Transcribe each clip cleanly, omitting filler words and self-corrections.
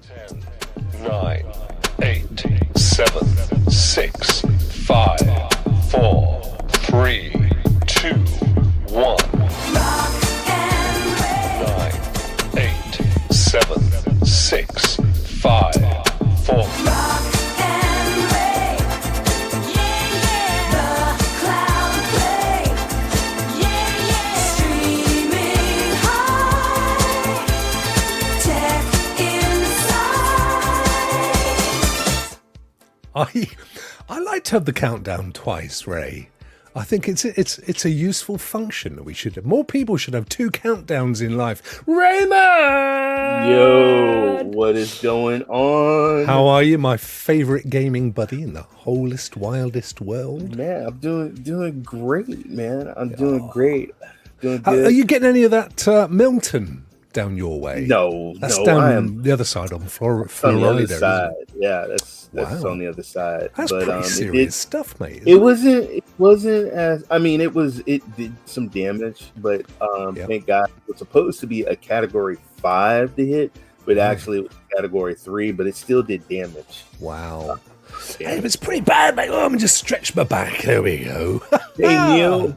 10, 9, 8, 7, 6, 5, 4, 3, 2, 1. 9, 8, 7, 6, 5, 4. I like to have the countdown twice, Ray. I think it's a useful function that we should have. More people should have 2 countdowns in life. Raymond! Yo, what is going on? How are you, my favorite gaming buddy in the wholest, wildest world? Man, I'm doing great, man. I'm doing great. Doing good. Are you getting any of that Milton down your way? No, that's down the other side on Florida. On the other side. Yeah, that's on the other side. That's pretty serious stuff, mate. It wasn't as, I mean, it did some damage, but thank God. It was supposed to be a category 5 to hit, but actually it was category 3, but it still did damage. Wow. Hey, it's pretty bad, mate. Oh, let me just stretch my back. There we go. Hey, Neil.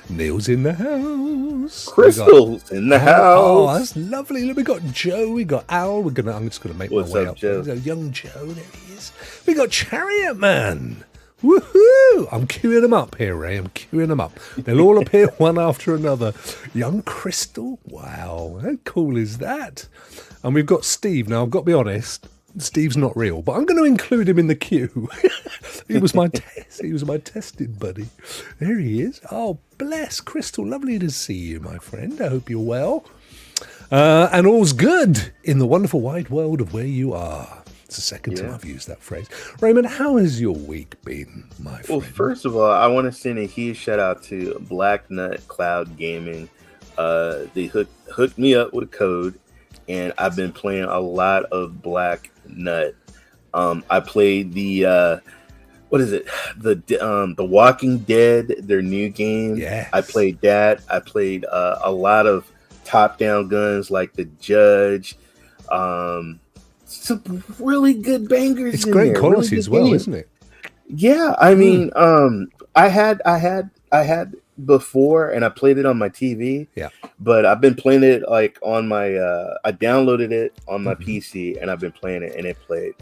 Neil's in the house. Crystal's in the house. Oh, that's lovely. We got Joe. We got Al. I'm just going to make my way up. Joe? Young Joe. There he is. We got Chariot Man. Woohoo! I'm queuing them up here, Ray. I'm queuing them up. They'll all appear one after another. Young Crystal. Wow. How cool is that? And we've got Steve. Now, I've got to be honest. Steve's not real, but I'm going to include him in the queue. He was my tested buddy. There he is. Oh, bless Crystal. Lovely to see you, my friend. I hope you're well. And all's good in the wonderful wide world of where you are. It's the second time I've used that phrase. Raymond, how has your week been, my friend? Well, first of all, I want to send a huge shout out to Black Nut Cloud Gaming. They hooked me up with a code, and I've been playing a lot of Black Nut. I played the The Walking Dead, their new game. Yes. I played that. I played a lot of top-down guns like the Judge. Some really good bangers. It's great quality as well, isn't it? Yeah, I mean, I had before, and I played it on my TV. Yeah, but I've been playing it like on my. I downloaded it on my PC, and I've been playing it, and it played.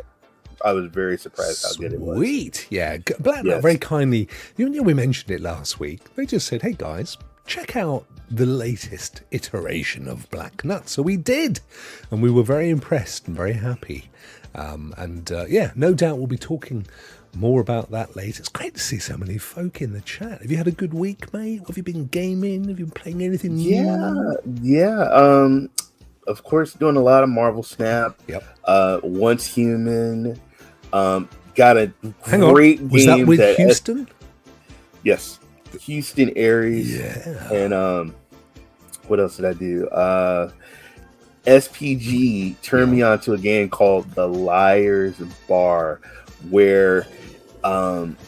I was very surprised how good it was. Sweet, yeah. Black Nut very kindly. You know, we mentioned it last week. They just said, "Hey guys, check out the latest iteration of Black Nut." So we did, and we were very impressed and very happy. No doubt we'll be talking more about that later. It's great to see so many folk in the chat. Have you had a good week, mate? Have you been gaming? Have you been playing anything new? Yeah. Of course, doing a lot of Marvel Snap. Yep. Once Human. Got a Hang great on. game. Was that with Houston? Yes. Houston Aries. Yeah. And what else did I do? SPG turned me on to a game called The Liar's Bar, where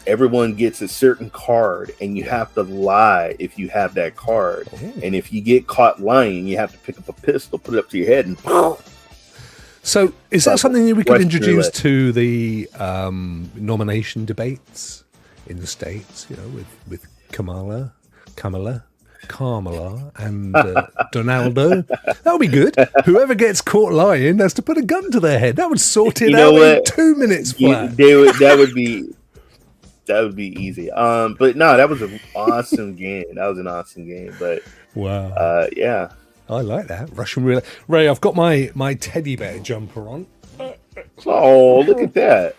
everyone gets a certain card, and you have to lie if you have that card. And if you get caught lying, you have to pick up a pistol, put it up to your head, and So is that something that we could introduce to the nomination debates in the States, you know, with Kamala, and Donaldo? That would be good. Whoever gets caught lying has to put a gun to their head. That would sort it out in 2 minutes flat. That would be easy. But no, that was an awesome game. That was an awesome game. But wow, yeah, I like that Russian roulette. Ray, I've got my teddy bear jumper on. Oh, look at that.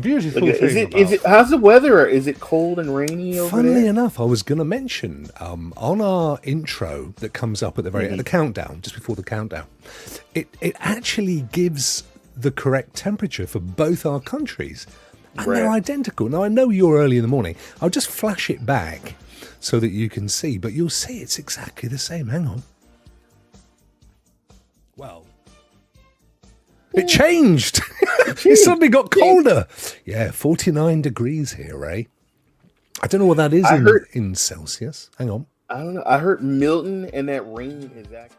Beautiful thing. Is it? How's the weather? Is it cold and rainy over there? Funnily enough, I was going to mention on our intro that comes up at the very the countdown, just before the countdown, it actually gives the correct temperature for both our countries, and they're identical. Now I know you're early in the morning. I'll just flash it back so that you can see, but you'll see it's exactly the same. Hang on. Well. It changed. It suddenly got colder. Yeah, 49 degrees here, Ray. I don't know what that is in Celsius. Hang on. I don't know. I heard Milton and that rain is actually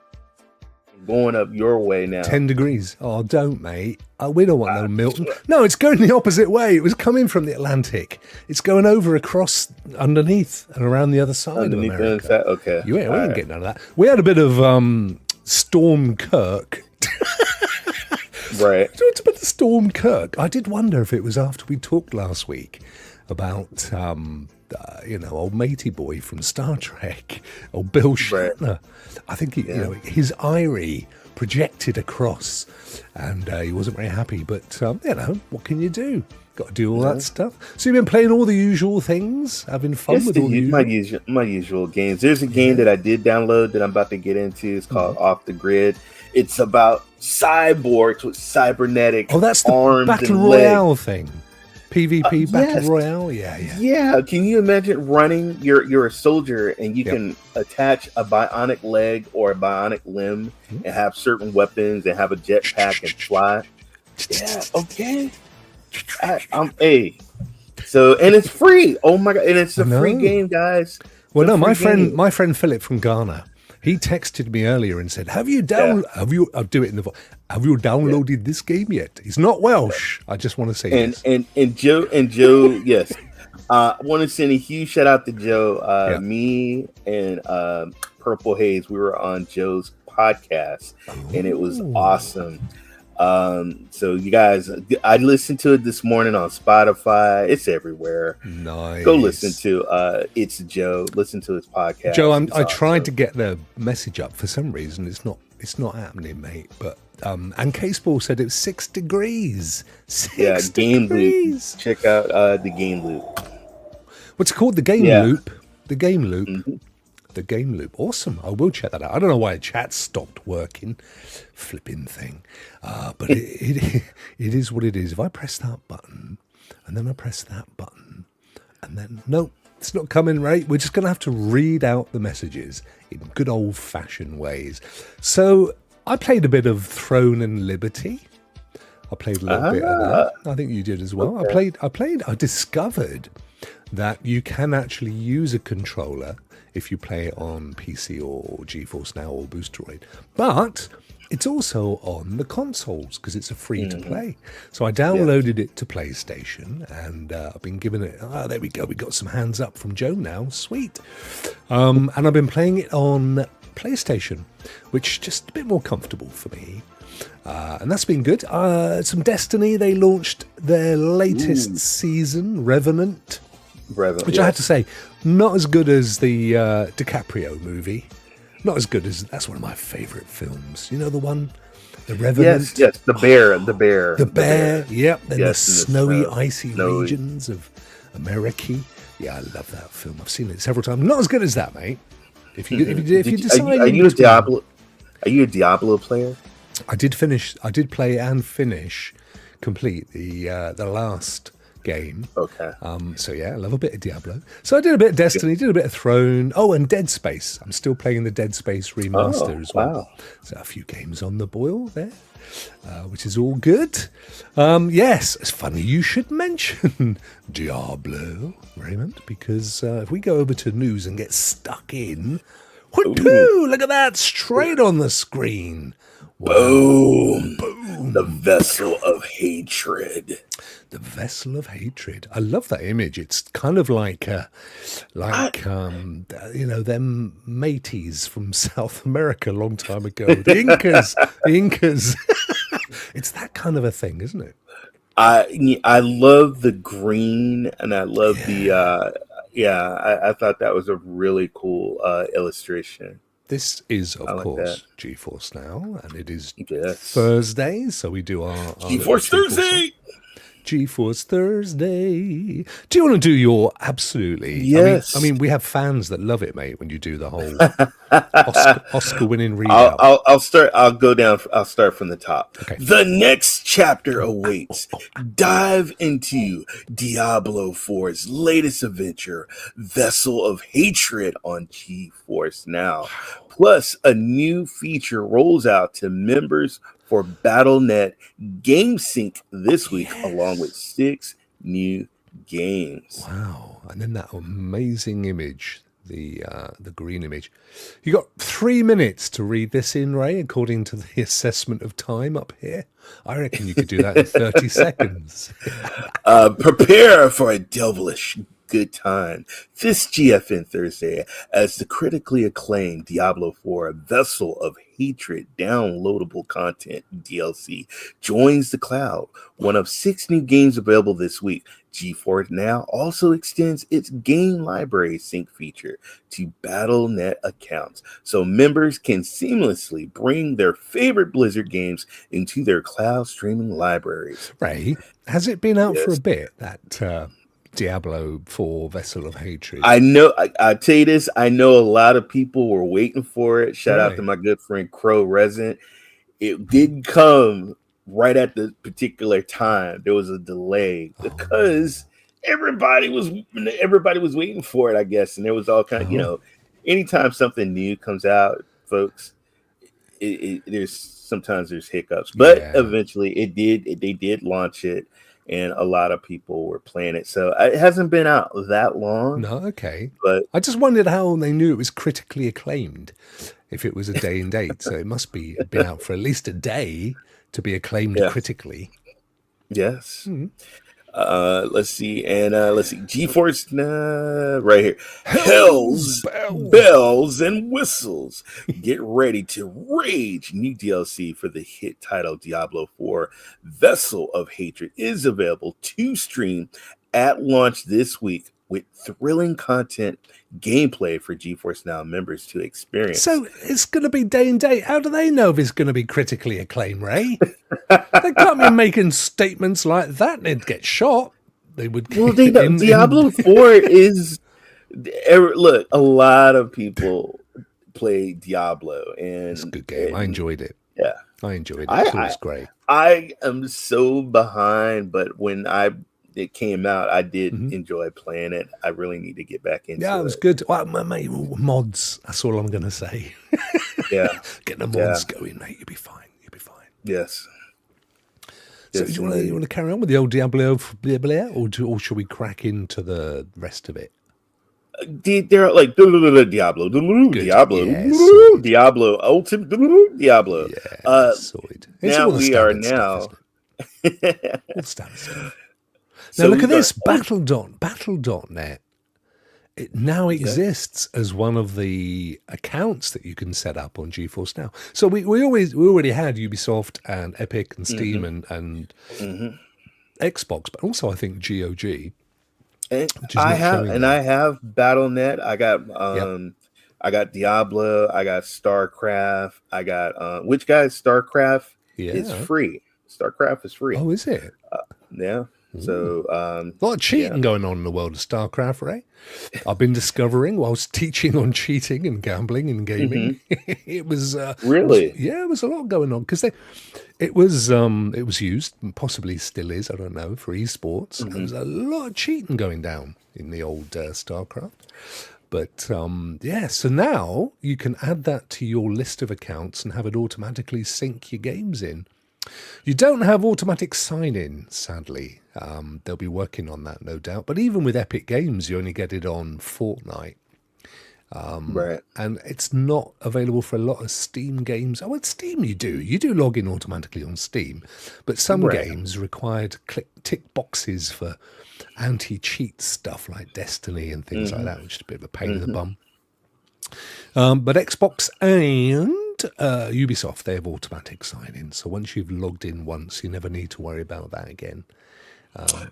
going up your way now. 10 degrees. Oh, don't, mate. We don't want no Milton. No, it's going the opposite way. It was coming from the Atlantic. It's going over across underneath and around the other side Underneath of the America. side? Okay. We ain't getting none of that. We had a bit of Storm Kirk. Right. It's about the Storm Kirk. I did wonder if it was after we talked last week about, old matey boy from Star Trek, old Bill Shatner. I think his eyrie projected across, and he wasn't very happy. But what can you do? Got to do all that stuff. So you've been playing all the usual things, having fun with all the my usual games. There's a game that I did download that I'm about to get into. It's called Off the Grid. It's about cyborgs with cybernetic arms. Oh, that's the Battle Royale thing. PvP Battle Royale? Yeah. Yeah, can you imagine running? You're a soldier and you can attach a bionic leg or a bionic limb and have certain weapons and have a jetpack and fly. Yeah, okay. So, and it's free. Oh my God. And it's a free game, guys. Well, no, my friend Philip from Ghana, he texted me earlier and said, Have you downloaded this game yet? He's not Welsh. I just want to say and Joe, yes. I want to send a huge shout out to Joe. Me and Purple Haze, we were on Joe's podcast and it was awesome. So you guys, I listened to it this morning on Spotify. It's everywhere. Nice. Go listen to It's Joe. Listen to his podcast. Joe, I tried to get the message up for some reason. It's not happening, mate. But and Caseball said it's 6 degrees. 6 Game degrees. Loop. Check out the Game Loop. What's it called? The Game Loop. The Game Loop. Mm-hmm. The Game Loop. Awesome. I will check that out. I don't know why chat stopped working. Flipping thing. But it is what it is. If I press that button and then I press that button and then, nope, it's not coming right. We're just going to have to read out the messages in good old fashioned ways. So I played a bit of Throne and Liberty. I played a little bit of that. I think you did as well. Okay. I discovered that you can actually use a controller if you play it on PC or GeForce NOW or Boosteroid. But it's also on the consoles because it's a free to play. So I downloaded it to PlayStation and I've been giving it, there we go. We got some hands up from Joe now. Sweet. And I've been playing it on PlayStation, which is just a bit more comfortable for me. And that's been good. Some Destiny, they launched their latest season, Revenant, which I had to say, not as good as the DiCaprio movie. Not as good as, that's one of my favorite films. You know the one, The Revenant? Yes, the bear. Yep. Then the snowy, icy regions of America. Yeah, I love that film. I've seen it several times. Not as good as that, mate. If you decide, are you a Diablo? Are you a Diablo player? I did play and finish, complete the last game. Okay. So yeah, I love a bit of Diablo. So I did a bit of Destiny, did a bit of Throne. Oh, and Dead Space. I'm still playing the Dead Space remaster as well. Wow. So a few games on the boil there, which is all good. Yes, it's funny you should mention Diablo, Raymond, because if we go over to news and get stuck in, look at that, straight on the screen. Wow. Boom. Boom. The Vessel of Hatred. The Vessel of Hatred. I love that image. It's kind of like them mateys from South America a long time ago. The Incas. It's that kind of a thing, isn't it? I love the green and I love I thought that was a really cool illustration. This is, of course, GeForce Now, and it is Thursday, so we do our GeForce Thursday. GeForce Thursday. Do you want to do your absolutely? Yes. I mean, we have fans that love it, mate. When you do the whole Oscar-winning readout. I'll start. I'll start from the top. Okay. The next chapter awaits. Dive into Diablo 4's latest adventure, Vessel of Hatred, on GeForce Now. Plus, a new feature rolls out to members for Battle.net GameSync this week, along with 6 new games. Wow. And then that amazing image the green image. You got 3 minutes to read this in, Ray, according to the assessment of time up here. I reckon you could do that in 30 seconds. Prepare for a devilish good time this GFN Thursday as the critically acclaimed Diablo 4 Vessel of Hatred downloadable content DLC joins the cloud. One of 6 new games available this week. GeForce Now also extends its game library sync feature to Battle.net accounts, so members can seamlessly bring their favorite Blizzard games into their cloud streaming libraries. Ray, has it been out for Yes. a bit, that Diablo 4 Vessel of Hatred? I know. I tell you this. I know a lot of people were waiting for it. Shout out to my good friend Crow Resident. It didn't come right at the particular time. There was a delay because everybody was waiting for it, I guess, and there was all kind of anytime something new comes out, folks, there's hiccups, but eventually they did launch it. And a lot of people were playing it. So it hasn't been out that long. No, okay. But I just wondered how they knew it was critically acclaimed if it was a day and date. So it must be been out for at least a day to be acclaimed critically. Yes. Let's see. And let's see. GeForce right here. Hells, bells, and whistles. Get ready to rage. New DLC for the hit title Diablo 4 Vessel of Hatred is available to stream at launch this week with thrilling content gameplay for GeForce Now members to experience. So it's going to be day and date. How do they know if it's going to be critically acclaimed, Ray? They can't be making statements like that. They'd get shot. They would. Well, they know Diablo 4 is. Look, a lot of people play Diablo, and it's a good game. I enjoyed it. Yeah, I enjoyed it. It was great. I am so behind, but when it came out, I did enjoy playing it. I really need to get back into it. Yeah, it was good. Well, mate, mods. That's all I'm going to say. Yeah. Get the mods going, mate. You'll be fine. You'll be fine. Yes. So do you want to carry on with the old Diablo, or should we crack into the rest of it? They're like Diablo, Diablo, Ultimate Diablo. Yeah, sorted. Now we are all the standard stuff. Now look at this, Battle.net. It now exists as one of the accounts that you can set up on GeForce Now. So we already had Ubisoft and Epic and Steam and Xbox, but also I think GOG. I have Battle.net. I got Diablo. I got StarCraft. I got which guys StarCraft is free. StarCraft is free. Oh, is it? Yeah. So a lot of cheating going on in the world of StarCraft, Ray. I've been discovering whilst teaching on cheating and gambling and gaming. It was really, it was a lot going on because it was used, and possibly still is, I don't know, for esports. There was a lot of cheating going down in the old StarCraft. But so now you can add that to your list of accounts and have it automatically sync your games in. You don't have automatic sign-in, sadly. They'll be working on that, no doubt. But even with Epic Games, you only get it on Fortnite. Right. And it's not available for a lot of Steam games. Oh, well, Steam you do log in automatically on Steam. But some games require to tick boxes for anti-cheat stuff like Destiny and things like that, which is a bit of a pain in the bum. But Xbox and Ubisoft, they have automatic sign-in. So once you've logged in once, you never need to worry about that again.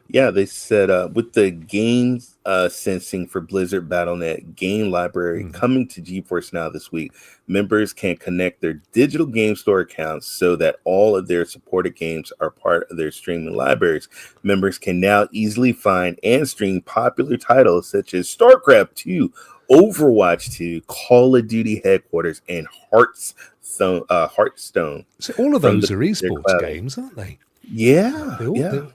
They said with the games sensing for Blizzard Battle.net game library coming to GeForce Now this week, members can connect their digital game store accounts so that all of their supported games are part of their streaming libraries. Members can now easily find and stream popular titles such as StarCraft 2, Overwatch 2, Call of Duty Headquarters, and Hearthstone. So all of those are esports games, aren't they? Yeah,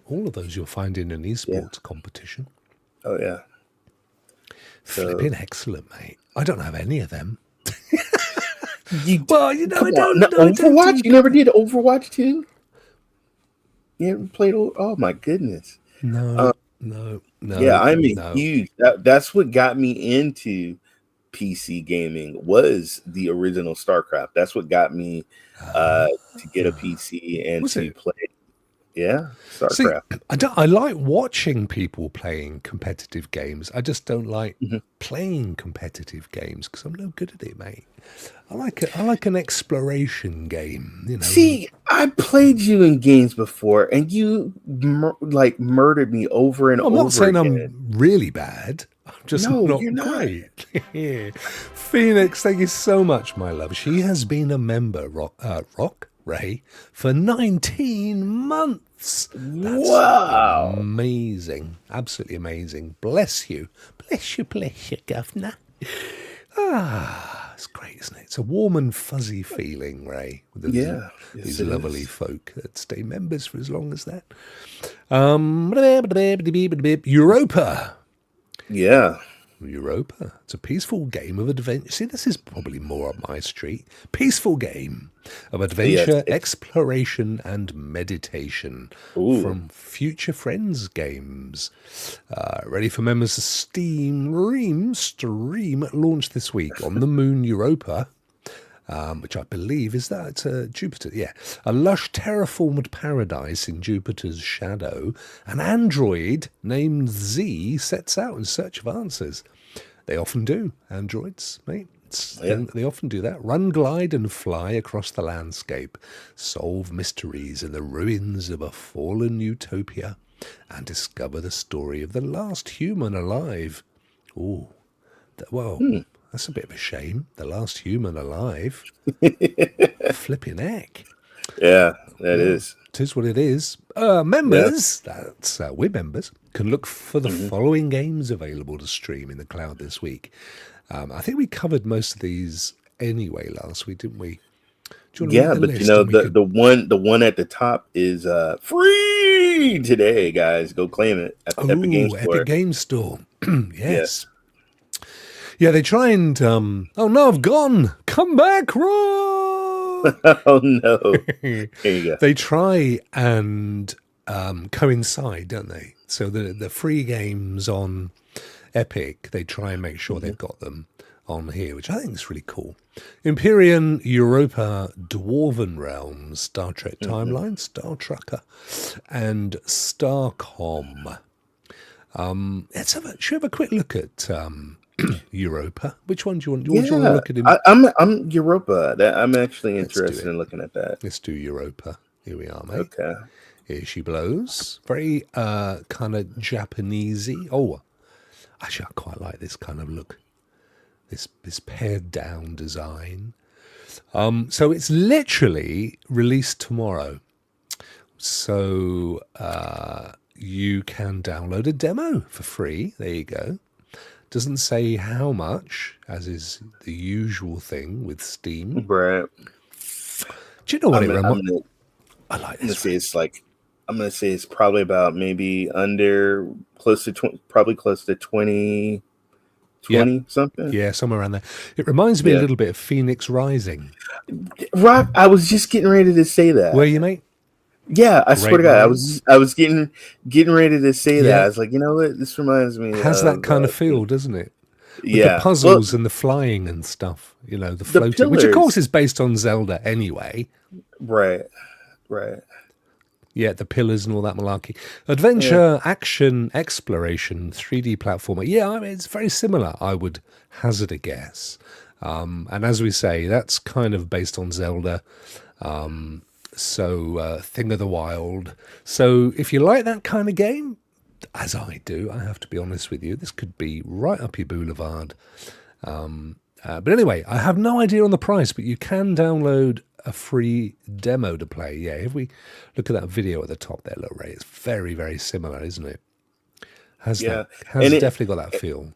all of those you'll find in an esports competition. Oh, yeah. Flipping excellent, mate. I don't have any of them. I don't. Overwatch? You never did Overwatch 2? You ever played? Oh, my goodness. No. Yeah, I'm huge. That's what got me into PC gaming was the original StarCraft. That's what got me to get a PC and Was to it? play. Yeah, See, StarCraft. I like watching people playing competitive games. I just don't like Mhm. playing competitive games because I'm no good at it, mate. I like an exploration game, you know. See, I played you in games before, and you murdered me over and I'm over not saying again. I'm really bad. I'm just No, not you're not. great. Phoenix, thank you so much, my love. She has been a member, Rokk Ray, for 19 months. That's Wow. amazing. Absolutely amazing. Bless you. Bless you, governor. Ah, it's great, isn't it? It's a warm and fuzzy feeling, Ray, with Yeah, these yes, it lovely is. folk that stay members for as long as that. Europa. Yeah. Europa. It's a peaceful game of adventure. See, this is probably more up my street. Peaceful game of Yes. adventure, exploration, and meditation Ooh. from Future Friends Games. Ready for members of Stream launched this week on the moon Europa. Which I believe is that Jupiter. Yeah, a lush terraformed paradise in Jupiter's shadow. An android named Z sets out in search of answers. They often do, androids, mate. They often do that. Run, glide, and fly across the landscape, solve mysteries in the ruins of a fallen utopia, and discover the story of the last human alive. Ooh, well, that's a bit of a shame. The last human alive. Flipping heck. Yeah, that is. It is what it is. Members, we're members, can look for the following games available to stream in the cloud this week. I think we covered most of these anyway last week, didn't we? Do you want to Yeah, read the but list? you know And we could- the one at the top is free today, guys. Go claim it at the Epic Games Store. Epic Games Store. Yes. Yes. Yeah, they try and oh no, I've gone. Come back, Rob. Oh no. Here you go. They try and coincide, don't they? So the free games on Epic, they try and make sure they've got them on here, which I think is really cool. Empyrean, Europa, Dwarven Realms, Star Trek Timeline, Star Trucker, and Starcom. Should we have a quick look at Europa? Which one do you want? Do you want to look at him? I'm Europa. I'm actually do interested it. in looking at that. Let's do Europa. Here we are, mate. Okay. Here she blows. Very kind of Japanesey. Oh, actually, I quite like this kind of look. This pared down design. So it's literally released tomorrow. So you can download a demo for free. There you go. Doesn't say how much, as is the usual thing with Steam. Right. Do you know what it reminds? I like I'm this. gonna say it's probably about maybe under close to 20, probably close to 20 something. Yeah, somewhere around there. It reminds me a little bit of Phoenix Rising. Rock, I was just getting ready to say that. Were you, mate? Yeah, I swear to God, I was getting ready to say that. Yeah. I was like, you know what? This reminds me. It has that kind of feel, doesn't it? With Yeah, the puzzles and the flying and stuff. You know, the floating, which of course is based on Zelda anyway. Right. Yeah, the pillars and all that malarkey. Adventure, action, exploration, 3D platformer. Yeah, I mean, it's very similar, I would hazard a guess. And as we say, that's kind of based on Zelda. So Thing of the Wild. So if you like that kind of game, as I do, I have to be honest with you, this could be right up your boulevard. But anyway, I have no idea on the price, but you can download a free demo to play. Yeah, if we look at that video at the top there, look, Ray, it's very, very similar, isn't it? Has definitely got that feel.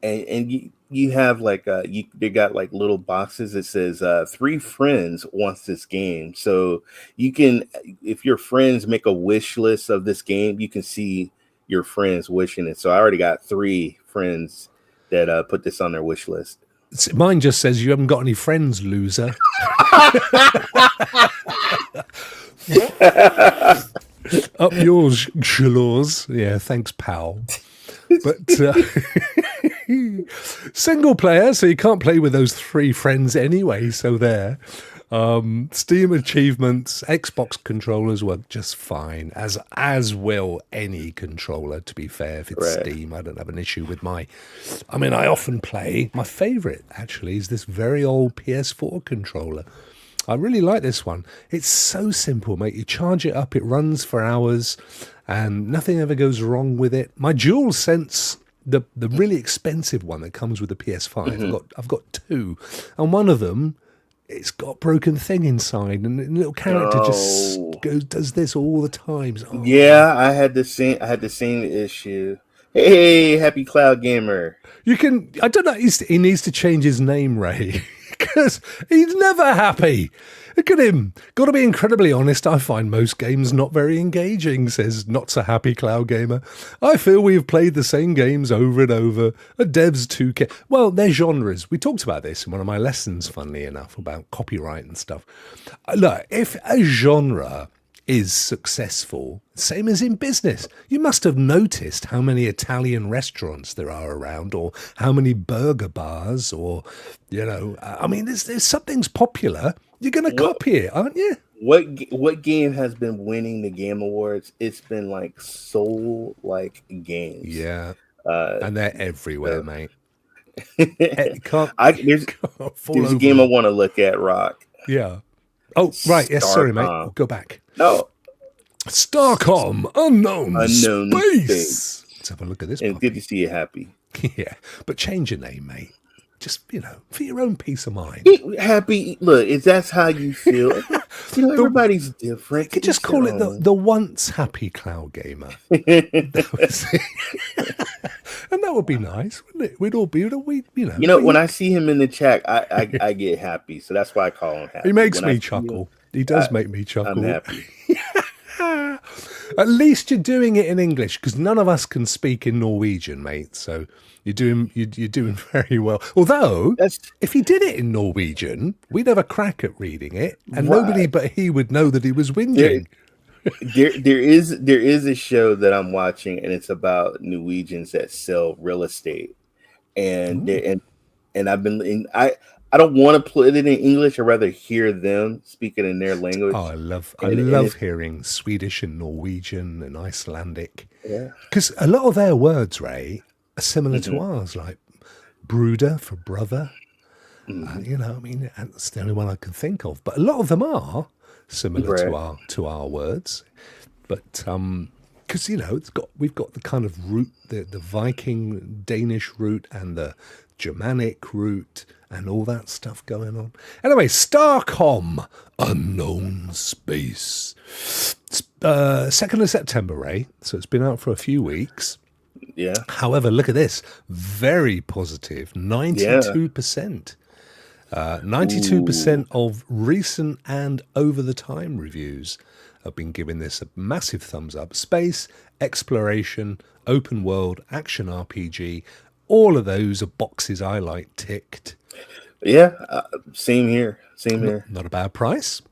And you have like they got like little boxes that says 3 friends wants this game, so you can, if your friends make a wish list of this game, you can see your friends wishing it. So I already got 3 friends that put this on their wish list. Mine just says you haven't got any friends, loser. Up yours, Shalaws. Yeah, thanks, pal. But Single player, so you can't play with those 3 friends anyway, so there. Steam achievements, Xbox controllers work just fine, as will any controller, to be fair. If it's Steam, I don't have an issue with I often play, my favourite actually is this very old PS4 controller. I really like this one. It's so simple, mate. You charge it up, it runs for hours, and nothing ever goes wrong with it. My DualSense, the really expensive one that comes with the PS5, I've got 2, and one of them, it's got a broken thing inside, and the little character just does this all the time. So, yeah, I had the same issue. Hey, happy Cloud Gamer. I don't know. He needs to change his name, Ray, because he's never happy. Look at him. Got to be incredibly honest. I find most games not very engaging, says Not So Happy Cloud Gamer. I feel we have played the same games over and over. A devs too care. Well, they're genres. We talked about this in one of my lessons, funnily enough, about copyright and stuff. Look, if a genre is successful, same as in business, you must have noticed how many Italian restaurants there are around, or how many burger bars, or, there's something's popular. You're going to copy it, aren't you? What game has been winning the Game Awards? It's been like Soul games. Yeah, and they're everywhere, mate. There's a game I want to look at, Rokk. Yeah. Oh, right. Yes, sorry, mate. We'll go back. No. Starcom, unknown space. Let's have a look at this. And good to see you happy. Yeah, but change your name, mate. Just, for your own peace of mind. Happy. Look, if that's how you feel, everybody's different. You could just call it the once happy Cloud Gamer. And that would be nice, wouldn't it? We'd all be, when I see him in the chat, I get happy. So that's why I call him happy. He makes me chuckle. He does make me chuckle. I'm happy. At least you're doing it in English, because none of us can speak in Norwegian, mate. So you're doing very well. Although, if he did it in Norwegian, we'd have a crack at reading it, and nobody but he would know that he was whinging. There is a show that I'm watching, and it's about Norwegians that sell real estate, and I've been I don't want to put it in English. I'd rather hear them speaking in their language. Oh, I love hearing Swedish and Norwegian and Icelandic. Yeah, because a lot of their words, Ray, are similar to ours, like brooder for brother. That's the only one I can think of. But a lot of them are similar to our words. But because we've got the kind of root, the Viking Danish root and the Germanic root and all that stuff going on. Anyway, Starcom, unknown space. 2nd of September, Ray. So it's been out for a few weeks. Yeah. However, look at this. Very positive. 92%. 92% of recent and over-the-time reviews have been giving this a massive thumbs up. Space, exploration, open world, action RPG, all of those are boxes I like ticked. Yeah, same here. Not a bad price.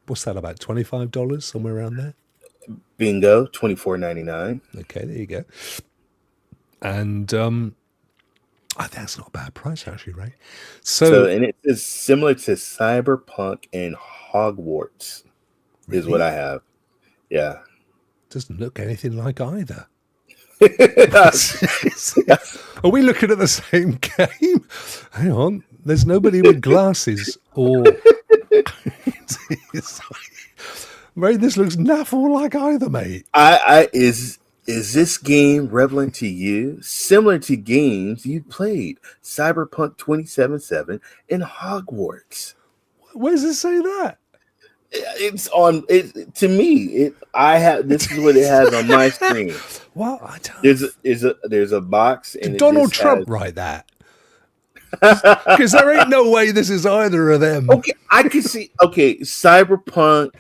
What's that, about $25, somewhere around there? Bingo, $24.99. Okay, there you go. And that's not a bad price, actually, right? So and it is similar to Cyberpunk and Hogwarts, really? Is what I have. Yeah. Doesn't look anything like either. Are we looking at the same game? Hang on, there's nobody with glasses or Ray, this looks naff all like either, mate. Is this game relevant to you? Similar to games you played, Cyberpunk 2077 and Hogwarts. Where does it say that? It's on it to me. This is what it has on my screen. Well, I don't. There's a box. And did Donald Trump write that? Because there ain't no way this is either of them. Okay, I can see. Okay, Cyberpunk.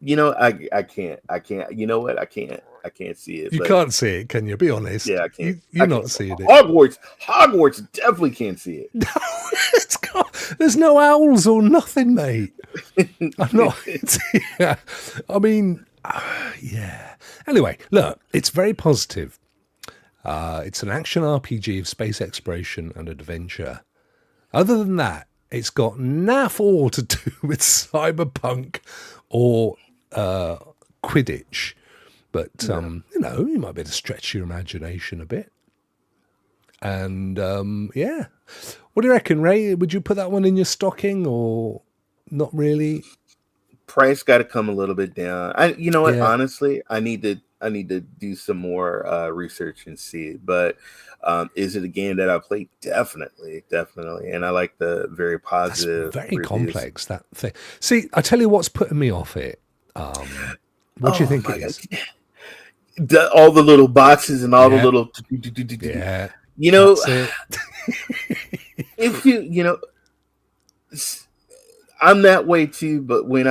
I can't. You know what? I can't see it. You can't see it, can you? Be honest. Yeah, I can't. You're not seeing it. Hogwarts definitely can't see it. No, there's no owls or nothing, mate. I'm not. Yeah. I mean, yeah. Anyway, look, it's very positive. It's an action RPG of space exploration and adventure. Other than that, it's got naff all to do with cyberpunk or Quidditch. But, you know, you might be able to stretch your imagination a bit. And, yeah. What do you reckon, Ray? Would you put that one in your stocking or not really? Price got to come a little bit down. You know what? Yeah. Honestly, I need to do some more research and see. But is it a game that I played? Definitely. And I like the very positive. That's very reviews. complex, that thing. See, I tell you what's putting me off it. What do you think it is? All the little boxes and all the little. Yeah. You know, if you know, I'm that way too. But when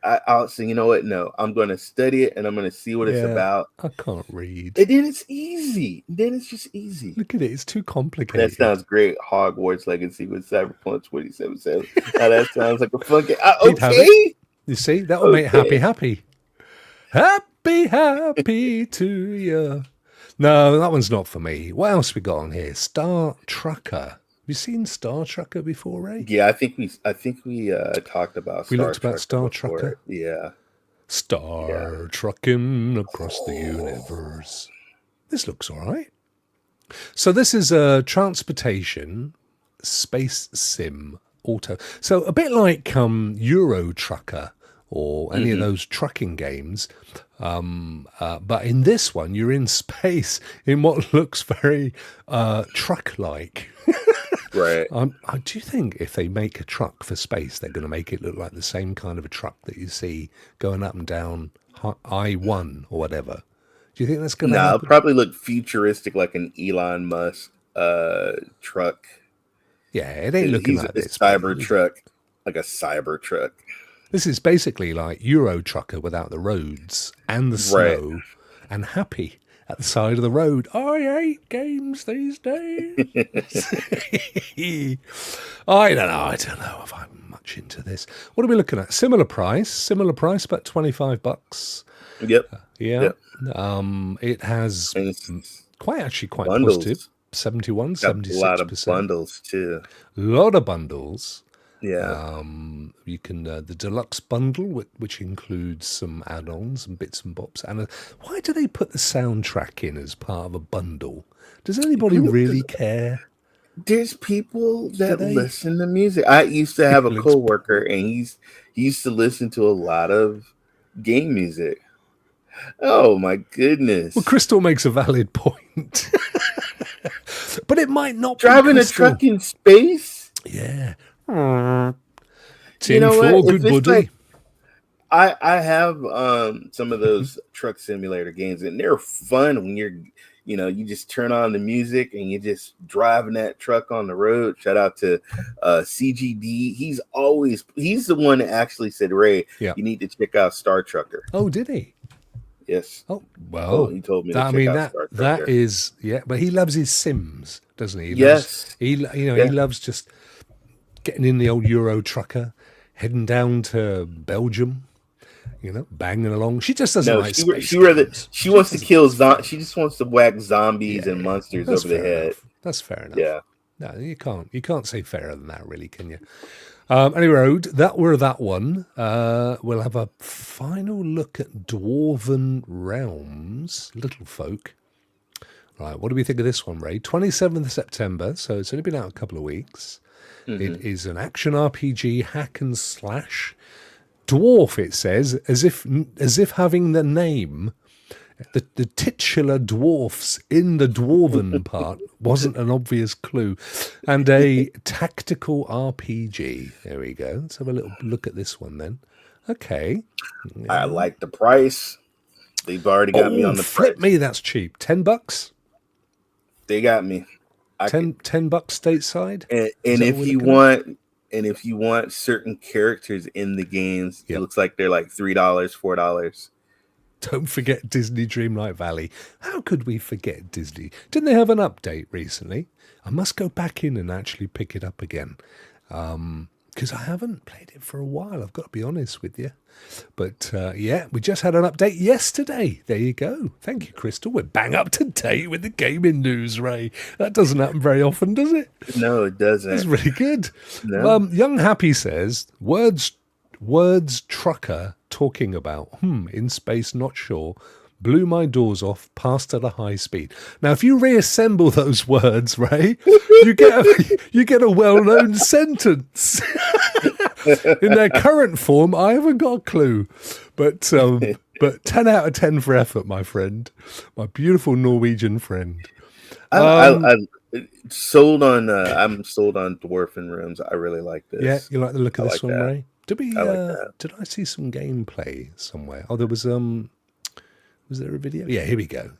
I'll say, you know what? No, I'm going to study it and I'm going to see what it's about. I can't read. And then it's easy. Then it's just easy. Look at it. It's too complicated. That sounds great. Hogwarts Legacy with Cyberpunk 2077. Now that sounds like a fun game. Okay. You see, that will make happy. Happy to you. No, that one's not for me. What else we got on here? Star Trucker. Have you seen Star Trucker before, Ray? Yeah, I think we talked about. We looked about Star Trucker. Yeah. Star trucking across the universe. This looks all right. So this is a transportation space sim auto. So a bit like Euro Trucker or any of those trucking games. But in this one, you're in space in what looks very truck-like. Right. Do you think if they make a truck for space, they're going to make it look like the same kind of a truck that you see going up and down I-1 or whatever? Do you think that's going to happen? It'll probably look futuristic like an Elon Musk truck. Yeah, it ain't looking like this. Cyber truck, like a cyber truck. This is basically like Euro Trucker without the roads and the snow and happy at the side of the road. I hate games these days. I don't know if I'm much into this. What are we looking at? Similar price, about $25. Yep. Yeah. Yep. It has quite bundles. positive. 71, 76%. A lot of bundles too. A lot of bundles. Yeah. You can the deluxe bundle, which includes some add-ons and bits and bobs. And why do they put the soundtrack in as part of a bundle? Does anybody really care? There's people that listen to music. I used to have a coworker, and he used to listen to a lot of game music. Oh my goodness! Well, Crystal makes a valid point, but it might not driving be a truck in space. Yeah. You know what? Good buddy. Like, I have some of those truck simulator games, and they're fun when you just turn on the music and you're just driving that truck on the road. Shout out to CGD. He's the one that actually said, Ray, you need to check out Star Trucker. Oh, did he? Yes. Oh, well, he told me to check out Star Trucker. That is, but he loves his Sims, doesn't he? He loves just getting in the old Euro Trucker, heading down to Belgium, banging along. She just doesn't like space. She wants to kill she just wants to whack zombies and monsters over the head. That's fair enough. Yeah. No, you can't say fairer than that, really, can you? Anyway, that one. We'll have a final look at Dwarven Realms, Little Folk. Right, what do we think of this one, Ray? 27th of September, so it's only been out a couple of weeks. It is an action RPG hack and slash. Dwarf, it says, as if having the name, the titular dwarfs in the dwarven part wasn't an obvious clue. And a tactical RPG. There we go. Let's have a little look at this one then. Okay. I like the price. They've already got me on the flip price. Me, that's cheap. $10? They got me. $10 stateside. And if you want certain characters in the games, it looks like they're like $3, $4. Don't forget Disney Dreamlight Valley. How could we forget Disney? Didn't they have an update recently? I must go back in and actually pick it up again. because I haven't played it for a while. I've got to be honest with you. But yeah, we just had an update yesterday. There you go. Thank you, Crystal. We're bang up to date with the gaming news, Ray. That doesn't happen very often, does it? No, it doesn't. It's really good. No. Young Happy says, words trucker talking about, in space, not sure, blew my doors off, passed at a high speed. Now, if you reassemble those words, Ray, you get a well-known sentence. In their current form, I haven't got a clue. But 10 out of 10 for effort, my friend. My beautiful Norwegian friend. I'm sold on Dwarfen Rooms. I really like this. Yeah, you like the look of this one, that. Ray? Did I see some gameplay somewhere? Oh, there was there a video? Yeah, here we go.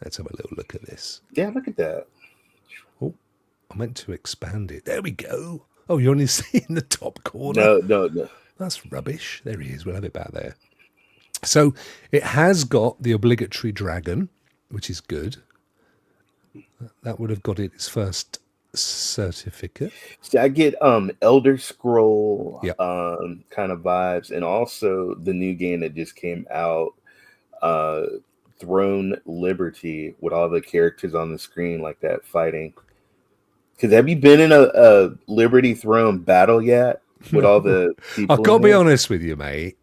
Let's have a little look at this. Yeah, look at that. Oh, I meant to expand it. There we go. Oh, you only see in the top corner. No. That's rubbish. There he is. We'll have it back there. So it has got the obligatory dragon, which is good. That would have got it its first certificate. See, I get Elder Scroll Yep. kind of vibes, and also the new game that just came out, Throne Liberty, with all the characters on the screen like that fighting. Because have you been in a Liberty Throne battle yet with all the people? I've got to be honest with you, mate.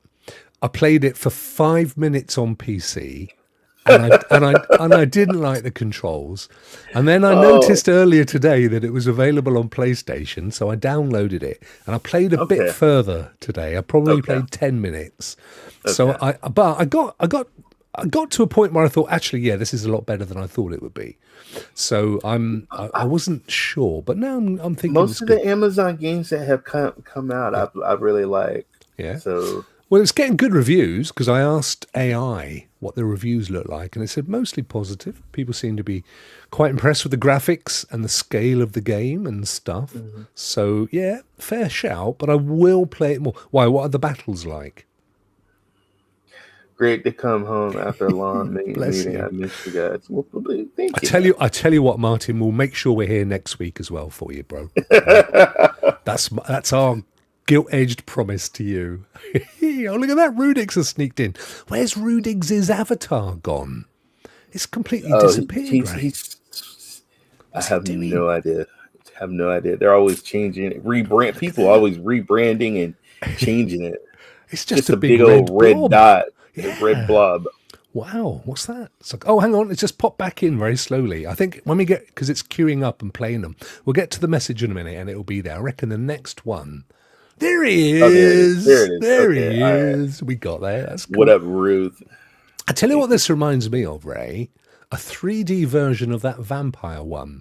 I played it for 5 minutes on PC, and I didn't like the controls. And then I noticed earlier today that it was available on PlayStation, so I downloaded it and I played a bit further today. I probably played 10 minutes. Okay. So I got to a point where I thought, actually, yeah, this is a lot better than I thought it would be. So I wasn't sure, but now I'm thinking most of the Amazon games that have come out, I really like. Yeah. So. Well, it's getting good reviews because I asked AI what the reviews look like, and it said mostly positive. People seem to be quite impressed with the graphics and the scale of the game and stuff. Mm-hmm. So, yeah, fair shout, but I will play it more. Why? What are the battles like? Great to come home after a long meeting. You. I missed you guys. Well, thank you. I tell you what, Martin, we'll make sure we're here next week as well for you, bro. That's our guilt-edged promise to you. Oh, look at that. Rudig's has sneaked in. Where's Rudig's avatar gone? It's completely disappeared, right? I have no idea. They're always changing it. People always rebranding and changing it. It's just a big old red dot. Yeah. A red blob. Wow, what's that? It's like, oh, hang on, it's just popped back in very slowly. I think when we get, because it's queuing up and playing them, we'll get to the message in a minute and it'll be there. I reckon the next one. There he is. There he is. Right. We got there. That's cool. What up, Ruth? I tell you what this reminds me of, Ray. A 3D version of that vampire one,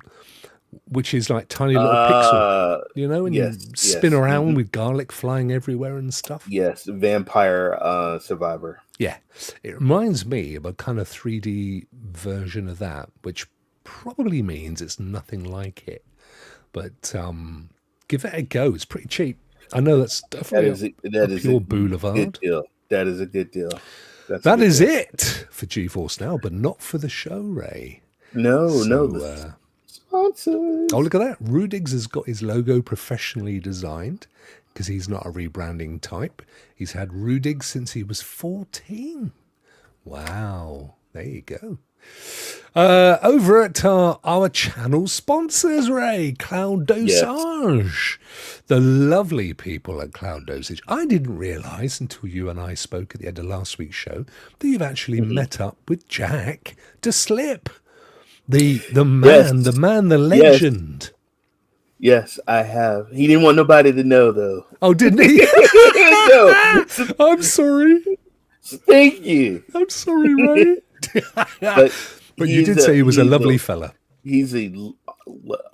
which is like tiny little pixel, and you spin around with garlic flying everywhere and stuff. Yes, Vampire Survivor. Yeah, it reminds me of a kind of 3D version of that, which probably means it's nothing like it. But give it a go. It's pretty cheap. I know that's definitely a pure boulevard. Good deal. That is a good deal. That is it for GeForce Now, but not for the show, Ray. No. Sponsors. Oh, look at that. Rudig's has got his logo professionally designed because he's not a rebranding type. He's had Rudig since he was 14. Wow. There you go. Over at our channel sponsors, Ray, Cloud Dosage. Yes. The lovely people at Cloud Dosage. I didn't realise until you and I spoke at the end of last week's show that you've actually met up with Jack to Slip. The man, the legend. Yes, I have. He didn't want nobody to know, though. Oh, didn't he? No. I'm sorry. Thank you. I'm sorry, Ray. But you did say he was a lovely fella. He's a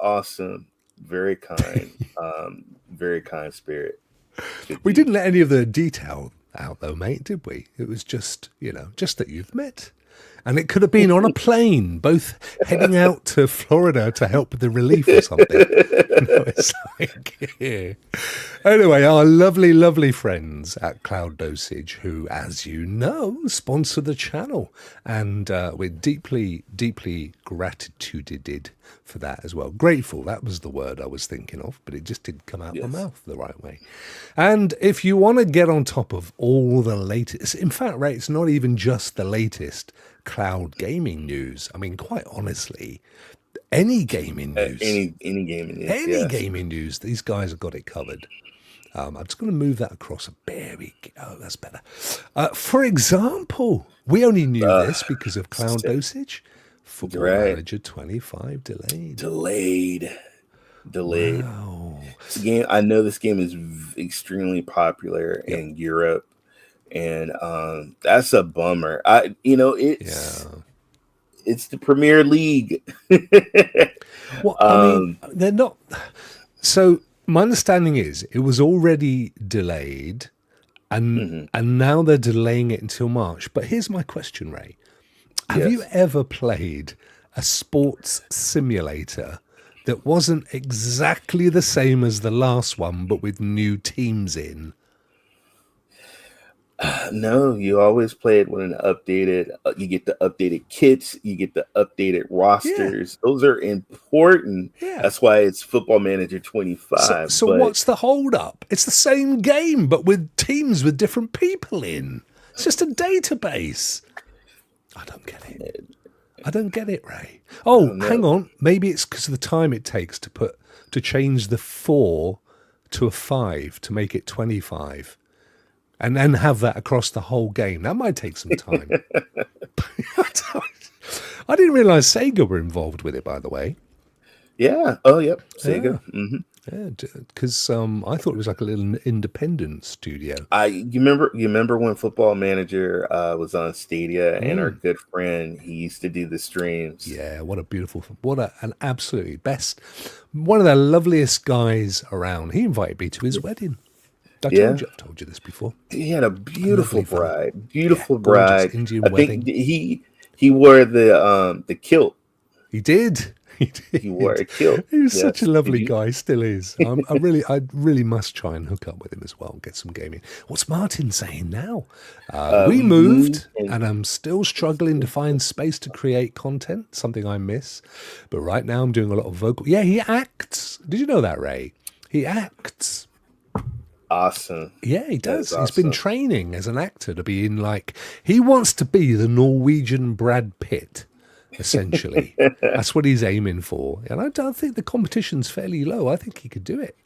awesome, very kind spirit. We didn't let any of the detail out, though, mate, did we? It was just that you've met. And it could have been on a plane, both heading out to Florida to help with the relief or something. It's like, yeah. Anyway, our lovely, lovely friends at Cloud Dosage, who, as you know, sponsor the channel. And we're deeply, deeply gratituded for that as well. Grateful, that was the word I was thinking of, but it just didn't come out my mouth the right way. And if you want to get on top of all the latest, in fact, Ray, it's not even just the latest cloud gaming news. I mean, quite honestly, any gaming news, any gaming news, these guys have got it covered. I'm just going to move that across a bit. Oh, that's better. For example, we only knew this because of Cloud Dosage. Football Manager 25 delayed. Wow. This game, I know this game is extremely popular in Europe, and that's a bummer. It's the Premier League. Well, I mean, they're not. So my understanding is it was already delayed, and now they're delaying it until March. But here's my question, Ray. Have you ever played a sports simulator that wasn't exactly the same as the last one, but with new teams in? No, you always play it when an updated. You get the updated kits. You get the updated rosters. Those are important. Yeah. That's why it's Football Manager 25. So what's the hold up? It's the same game, but with teams with different people in. It's just a database. I don't get it. I don't get it, Ray. Oh, hang on. Maybe it's because of the time it takes to change the 4 to a 5 to make it 25. And then have that across the whole game. That might take some time. I didn't realize Sega were involved with it, by the way. Yeah. Oh, yep. Sega. Yeah. Yeah, because I thought it was like a little independent studio. You remember when Football Manager was on Stadia, and our good friend, he used to do the streams. Yeah, an absolutely best, one of the loveliest guys around. He invited me to his wedding. I've told you this before. He had a beautiful bride. Indian wedding. Think he wore the kilt. He did. He wore a kilt. He was such a lovely guy, still is. I really must try and hook up with him as well and get some gaming. What's Martin saying now? We moved, and I'm still struggling to find space to create content, something I miss. But right now I'm doing a lot of vocal. Yeah, he acts. Did you know that, Ray? He acts. Awesome. Yeah, he does. He's been training as an actor to be in, like, he wants to be the Norwegian Brad Pitt. Essentially, that's what he's aiming for, and I don't think the competition's fairly low. I think he could do it.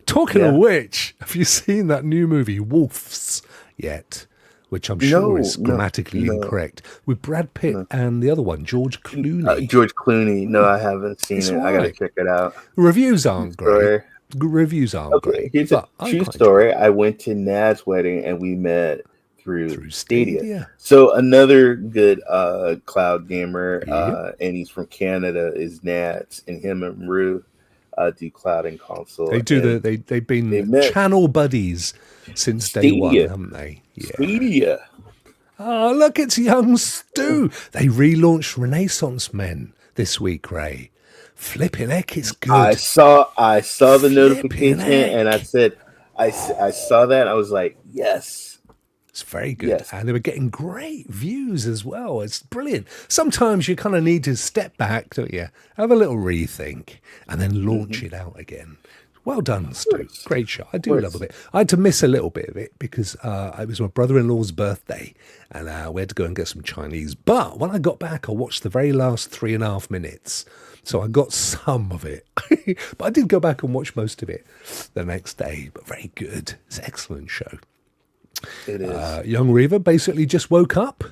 Talking of which, have you seen that new movie Wolves yet? Which I'm sure is grammatically incorrect, with Brad Pitt and the other one, George Clooney. George Clooney. No, I haven't seen it. I gotta check it out. Reviews aren't great. Here's a true story. I went to Nad's wedding, and we met through Stadia. So another good cloud gamer, and he's from Canada, is Nats, and him and Rue do cloud and console. They do. They've been channel buddies since day one, haven't they? Yeah. Stadia. Oh, look, it's young Stu. They relaunched Renaissance Men this week, Ray. Flipping heck, it's good. I saw the notification, and I said, I saw that. I was like, yes. It's very good. And they were getting great views as well. It's brilliant. Sometimes you kind of need to step back, don't you? Have a little rethink and then launch it out again. Well done, Stu. Great show. I do love a bit. I had to miss a little bit of it because it was my brother-in-law's birthday, and we had to go and get some Chinese. But when I got back, I watched the very last 3.5 minutes. So I got some of it. But I did go back and watch most of it the next day. But very good. It's an excellent show. It is. Young Reaver basically just woke up.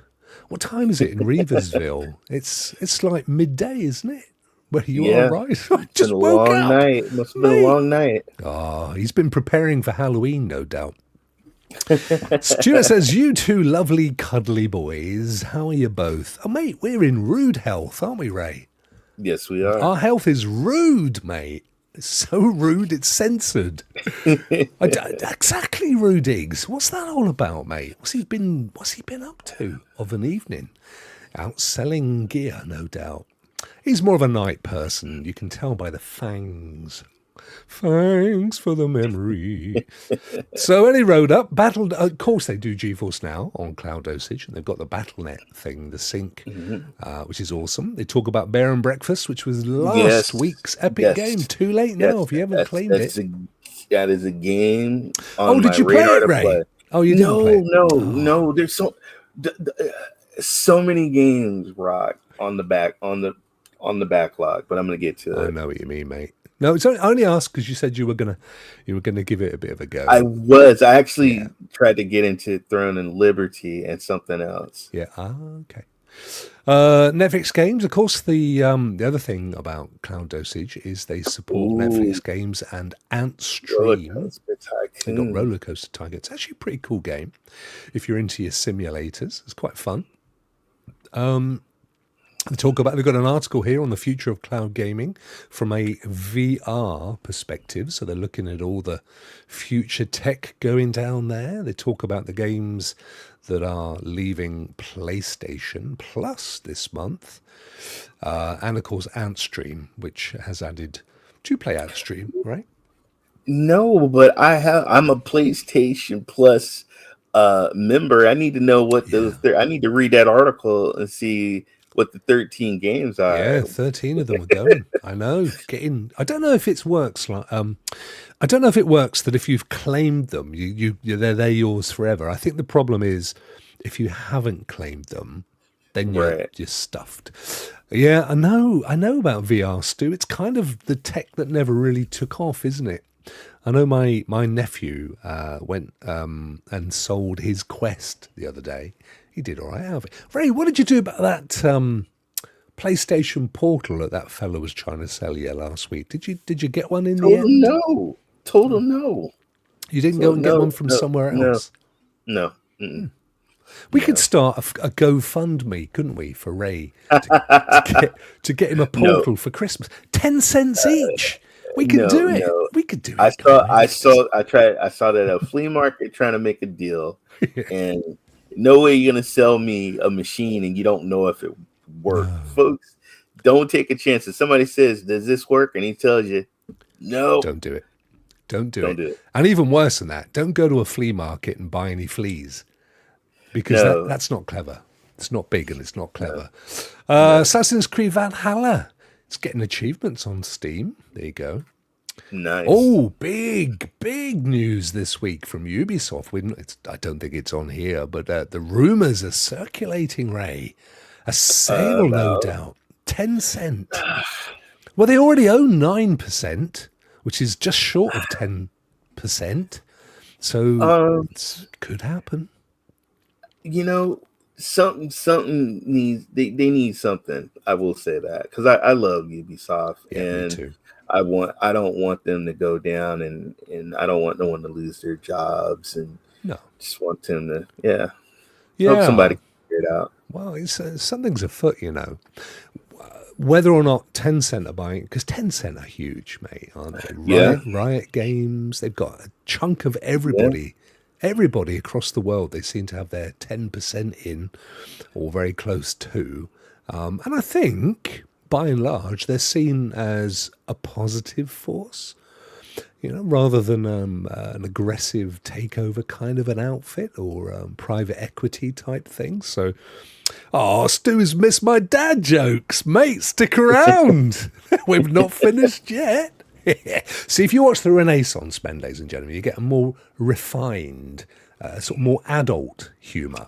What time is it in Reaversville? It's like midday, isn't it? Where you are, right? Just woke up. Night. Must have been a long night. Oh, he's been preparing for Halloween, no doubt. Stuart says, you two lovely cuddly boys, how are you both? Oh, mate, we're in rude health, aren't we, Ray? Yes, we are. Our health is rude, mate. It's so rude, it's censored. Exactly, Rudigs. What's that all about, mate? What's he been up to of an evening? Outselling gear, no doubt. He's more of a night person. You can tell by the fangs. Thanks for the memory. So Ellie rode up, battled. Of course, they do GeForce Now on Cloud Dosage, and they've got the BattleNet thing, the sync, which is awesome. They talk about Bear and Breakfast, which was last week's epic game. Too late now if you haven't claimed it. That is a game. On did you play it, Ray? Play. Oh, you didn't play it? No. There's so many games, Rokk, on the backlog, but I'm gonna get to it. I know what you mean, mate. No, it's only asked because you said you were gonna give it a bit of a go. I actually tried to get into Throne and Liberty and something else. Yeah. Okay. Netflix games, of course. The other thing about Cloud Dosage is they support Netflix games and Antstream. They got Roller Coaster Tycoon. It's actually a pretty cool game if you're into your simulators. It's quite fun. They've got an article here on the future of cloud gaming from a VR perspective. So they're looking at all the future tech going down there. They talk about the games that are leaving PlayStation Plus this month. And of course, Antstream, which has added. Do you play Antstream, right? No, but I'm a PlayStation Plus member. I need to know what I need to read that article and see what the 13 games are. Yeah, 13 of them are going. I know. I don't know if it works like I don't know if it works that if you've claimed them, they're yours forever. I think the problem is if you haven't claimed them, then you're just stuffed. Yeah, I know about VR, Stu. It's kind of the tech that never really took off, isn't it? I know my nephew went and sold his Quest the other day. He did all right out of it. Ray, what did you do about that PlayStation Portal that fellow was trying to sell you last week? Did you get one in the end? No. Told him no. You didn't go and get one from somewhere else? No. We could start a GoFundMe, couldn't we, for Ray to get him a Portal for Christmas? 10 cents each. We could do it. We could do it. I saw that at a flea market trying to make a deal, and no way you're gonna sell me a machine and you don't know if it works, folks. Don't take a chance. If somebody says, "Does this work?" and he tells you, "No," don't do it. Don't do it. And even worse than that, don't go to a flea market and buy any fleas, because that's not clever. It's not big and it's not clever. Assassin's Creed Valhalla. It's getting achievements on Steam. There you go. Nice. Oh, big news this week from Ubisoft. I don't think it's on here, but the rumors are circulating, Ray. A sale, no doubt. 10 cents. Well, they already own 9%, which is just short of 10%. So it could happen. Something needs they need something. I will say that because I love Ubisoft, and me too. I don't want them to go down, and I don't want no one to lose their jobs, and just want them to hope somebody can figure it out. Well, something's afoot, Whether or not Tencent are buying, because Tencent are huge, mate, aren't they? Riot Games, they've got a chunk of everybody. Yeah. Everybody across the world, they seem to have their 10% in, or very close to. And I think, by and large, they're seen as a positive force, rather than an aggressive takeover kind of an outfit or private equity type thing. So, Stu's missed my dad jokes. Mate, stick around. We've not finished yet. See, if you watch the Renaissance Men, ladies and gentlemen, you get a more refined, sort of more adult humour.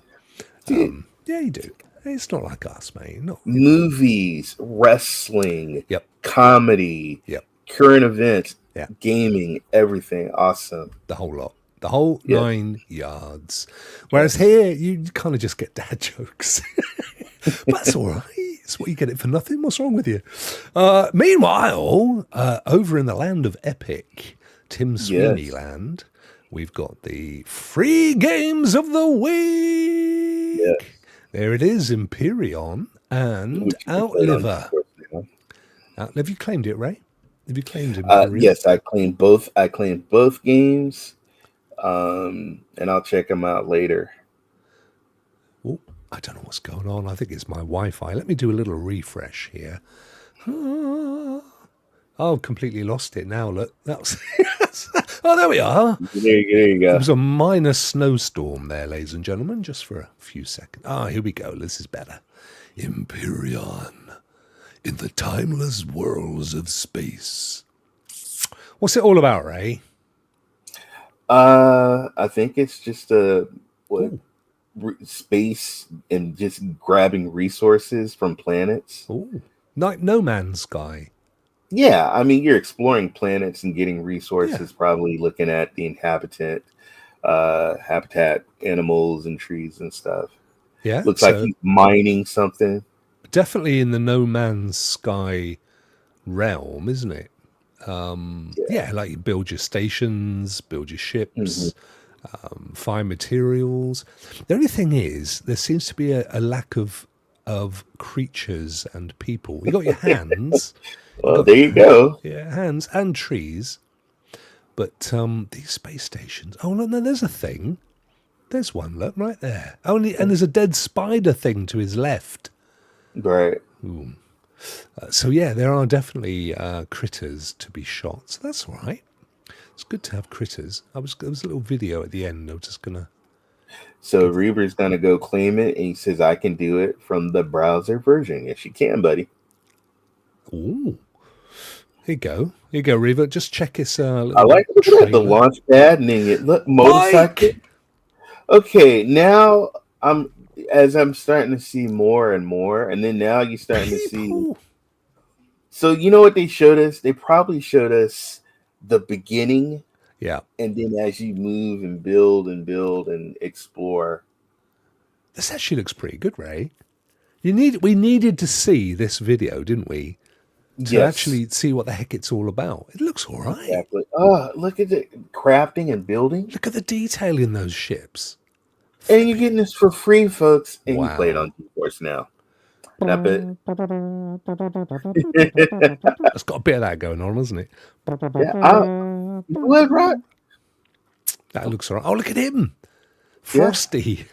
Yeah, you do. It's not like us, mate. Movies, wrestling, comedy, current events, gaming, everything. Awesome. The whole lot. The whole 9 yards. Whereas here, you kind of just get dad jokes. But that's all right. It's what you get it for nothing. What's wrong with you? Meanwhile, over in the land of Epic, Tim Sweeney land, we've got the free games of the week. Yes. There it is, Empyrean and Outliver. Have you claimed it, Ray? Have you claimed it? Yes, I claimed both. I claimed both games, and I'll check them out later. Ooh. I don't know what's going on. I think it's my Wi-Fi. Let me do a little refresh here. Oh, I've completely lost it now. Look, that was. Oh, there we are. There you It go. was a minor snowstorm there, ladies and gentlemen, just for a few seconds. Here we go. This is better. Empyrean, in the timeless worlds of space. What's it all about, Ray? I think it's just space and just grabbing resources from planets. Oh, like No Man's Sky. Yeah, I mean, you're exploring planets and getting resources, probably looking at the habitat, animals and trees and stuff. Yeah, looks like he's mining something. Definitely in the No Man's Sky realm, isn't it? Like you build your stations, build your ships, find materials. The only thing is, there seems to be a lack of creatures and people. You got your hands. Well, there you go. Yeah, hands and trees. But these space stations. Oh no, there's a thing. There's one. Look right there. And there's a dead spider thing to his left. Right. So yeah, there are definitely critters to be shot. So that's all right. It's good to have critters. There was a little video at the end. I'm just gonna. So Reaver's gonna go claim it, and he says, "I can do it from the browser version." Yes, you can, buddy. Ooh. Here you go, Reaver. Just check his. I like the launch pad, and then motorcycle. Mike! Okay, now I'm starting to see more and more, and then now you're starting to see. So you know what they showed us? They probably showed us the beginning. Yeah. And then as you move and build and explore. This actually looks pretty good, Ray. We needed to see this video, didn't we? To actually see what the heck it's all about. It looks all right. Exactly. Oh, look at it. Crafting and building. Look at the detail in those ships. And you're getting this for free, folks. And you play it on GeForce Now. That bit. It's got a bit of that going on, hasn't it? Yeah. What, Rokk? That looks all right. Oh, look at him. Frosty.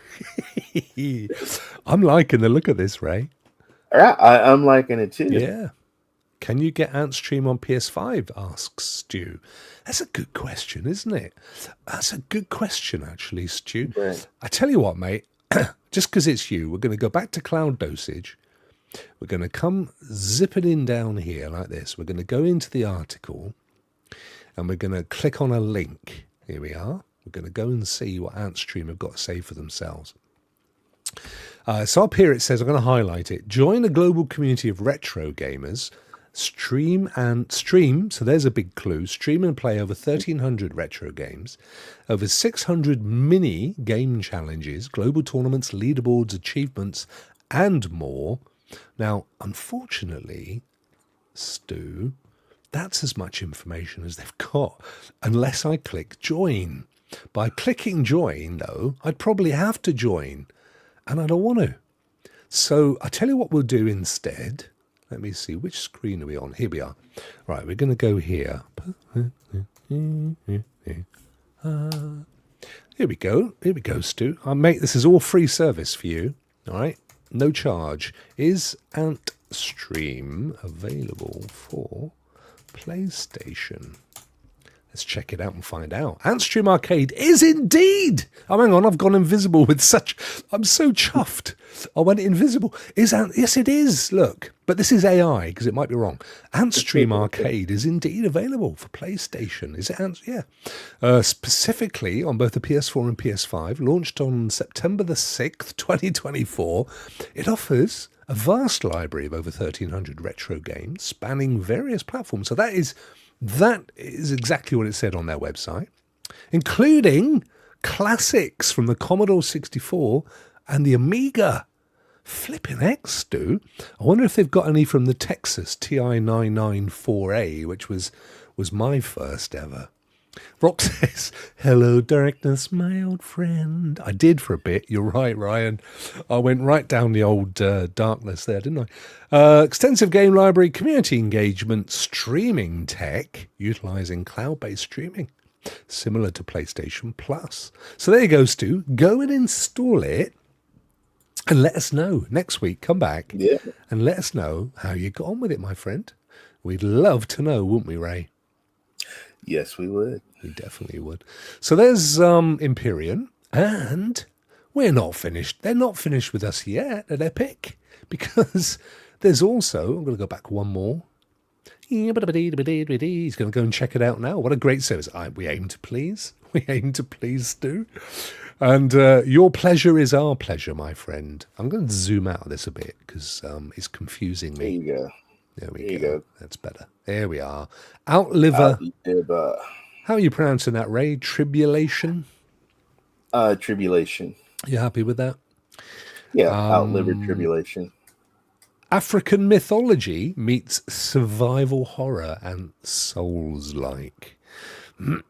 I'm liking the look of this, Ray. I'm liking it too. Yeah. Can you get Antstream on PS5? Asks Stu. That's a good question, isn't it? That's a good question, actually, Stu. Right. I tell you what, mate, just because it's you, we're going to go back to Cloud Dosage. We're going to come zipping in down here like this. We're going to go into the article and we're going to click on a link. Here we are. We're going to go and see what Antstream have got to say for themselves. So up here it says, I'm going to highlight it. Join a global community of retro gamers. Stream, so there's a big clue. Stream and play over 1,300 retro games, over 600 mini game challenges, global tournaments, leaderboards, achievements, and more. Now, unfortunately, Stu, that's as much information as they've got, unless I click join. By clicking join, though, I'd probably have to join, and I don't want to. So I tell you what we'll do instead. Let me see, which screen are we on? Here we are. Right, we're going to go here. Here we go, Stu. Mate, this is all free service for you. All right, no charge. Is Antstream available for PlayStation? Let's check it out and find out. Antstream Arcade is indeed. Oh, hang on, I've gone invisible with such. I'm so chuffed. I went invisible. Yes, it is. Look, but this is AI because it might be wrong. Antstream Arcade is indeed available for PlayStation. Is it? Yeah. Specifically on both the PS4 and PS5, launched on September the 6th, 2024. It offers a vast library of over 1,300 retro games spanning various platforms. So that is exactly what it said on their website, including classics from the Commodore 64 and the Amiga. Flipping X, Stu. I wonder if they've got any from the Texas TI-994A, which was my first ever. Rokk says, hello, darkness, my old friend. I did for a bit. You're right, Ryan. I went right down the old darkness there, didn't I? Extensive game library, community engagement, streaming tech, utilizing cloud-based streaming, similar to PlayStation Plus. So there you go, Stu. Go and install it. And let us know next week. Come back Yeah. and let us know how you got on with it, my friend. We'd love to know, wouldn't we, Ray? Yes, we would. We definitely would. So there's Empyrean, and we're not finished. They're not finished with us yet at Epic, because there's also, I'm going to go back one more. He's going to go and check it out now. What a great service. We aim to please. We aim to please, Stu. And your pleasure is our pleasure, my friend. I'm going to zoom out of this a bit because it's confusing me. There you go. There we go. That's better. There we are. Outliver. How are you pronouncing that, Ray? Tribulation? Tribulation. You happy with that? Yeah, Outliver Tribulation. African mythology meets survival horror and Souls-like.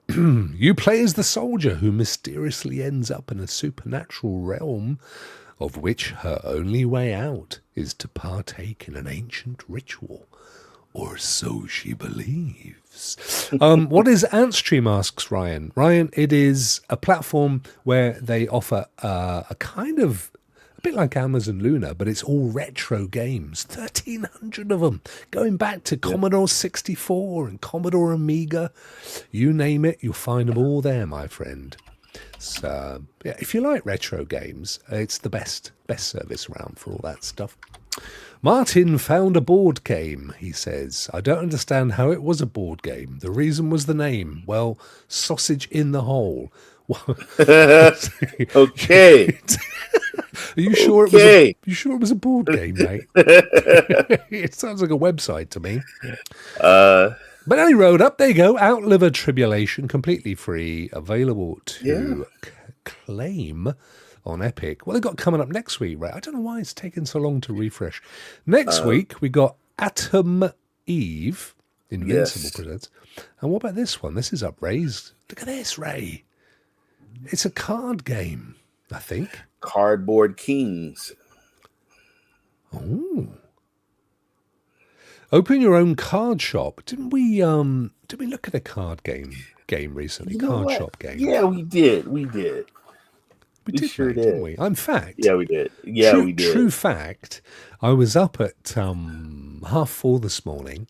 You play as the soldier who mysteriously ends up in a supernatural realm, of which her only way out is to partake in an ancient ritual, or so she believes. What is Antstream, asks Ryan. Ryan, it is a platform where they offer a kind of, a bit like Amazon Luna, but it's all retro games. 1,300 of them, going back to Commodore 64 and Commodore Amiga. You name it, you'll find them all there, my friend. So, yeah, if you like retro games, it's the best service around for all that stuff. Martin found a board game, he says. I don't understand how it was a board game. The reason was the name. Well, sausage in the hole. Okay. Are you sure it was a board game, mate? It sounds like a website to me. But any road up, there you go. Outliver Tribulation, completely free, available to claim on Epic. Well, they've got coming up next week, right? I don't know why it's taken so long to refresh. Next week, we got Atom Eve, Invincible presents. And what about this one? This is up, Ray's. Look at this, Ray. It's a card game, I think. Cardboard Kings. Oh. Open your own card shop. Didn't we look at a card game recently? You know card what? shop game. Yeah, we did. We did, sure mate, did. didn't we? In fact, yeah, we did. Yeah, we did. True fact, I was up at 4:30 this morning,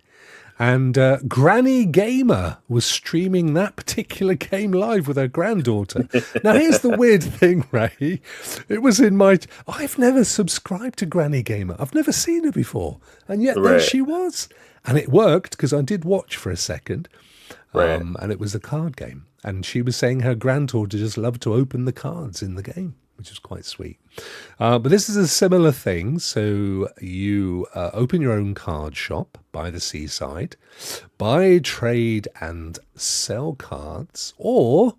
and Granny Gamer was streaming that particular game live with her granddaughter. Now, here's the weird thing, Ray. It was in my... I've never subscribed to Granny Gamer. I've never seen her before. And yet there she was. And it worked, because I did watch for a second. And it was a card game. And she was saying her granddaughter just loved to open the cards in the game, which is quite sweet. But this is a similar thing. So you open your own card shop by the seaside, buy, trade, and sell cards, or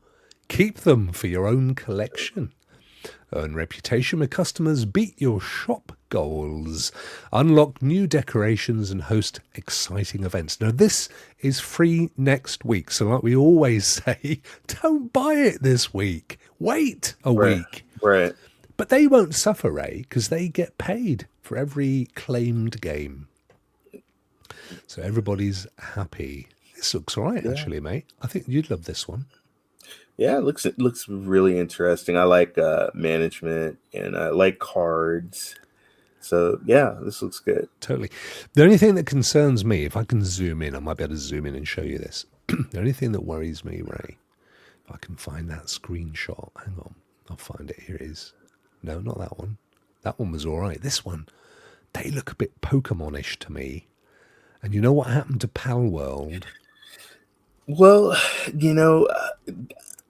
keep them for your own collection. Earn reputation with customers, beat your shop goals, unlock new decorations, and host exciting events. Now, this is free next week. So like we always say, don't buy it this week. Wait a week. Right. But they won't suffer, Ray, because they get paid for every claimed game. So everybody's happy. This looks all right, actually, mate. I think you'd love this one. Yeah, it looks really interesting. I like management, and I like cards. So, yeah, this looks good. Totally. The only thing that concerns me, if I can zoom in, I might be able to zoom in and show you this. The only thing that worries me, Ray, if I can find that screenshot. Hang on. I'll find it. Here it is. No, not that one. That one was all right. This one, they look a bit Pokemon-ish to me. And you know what happened to Pal World? Well,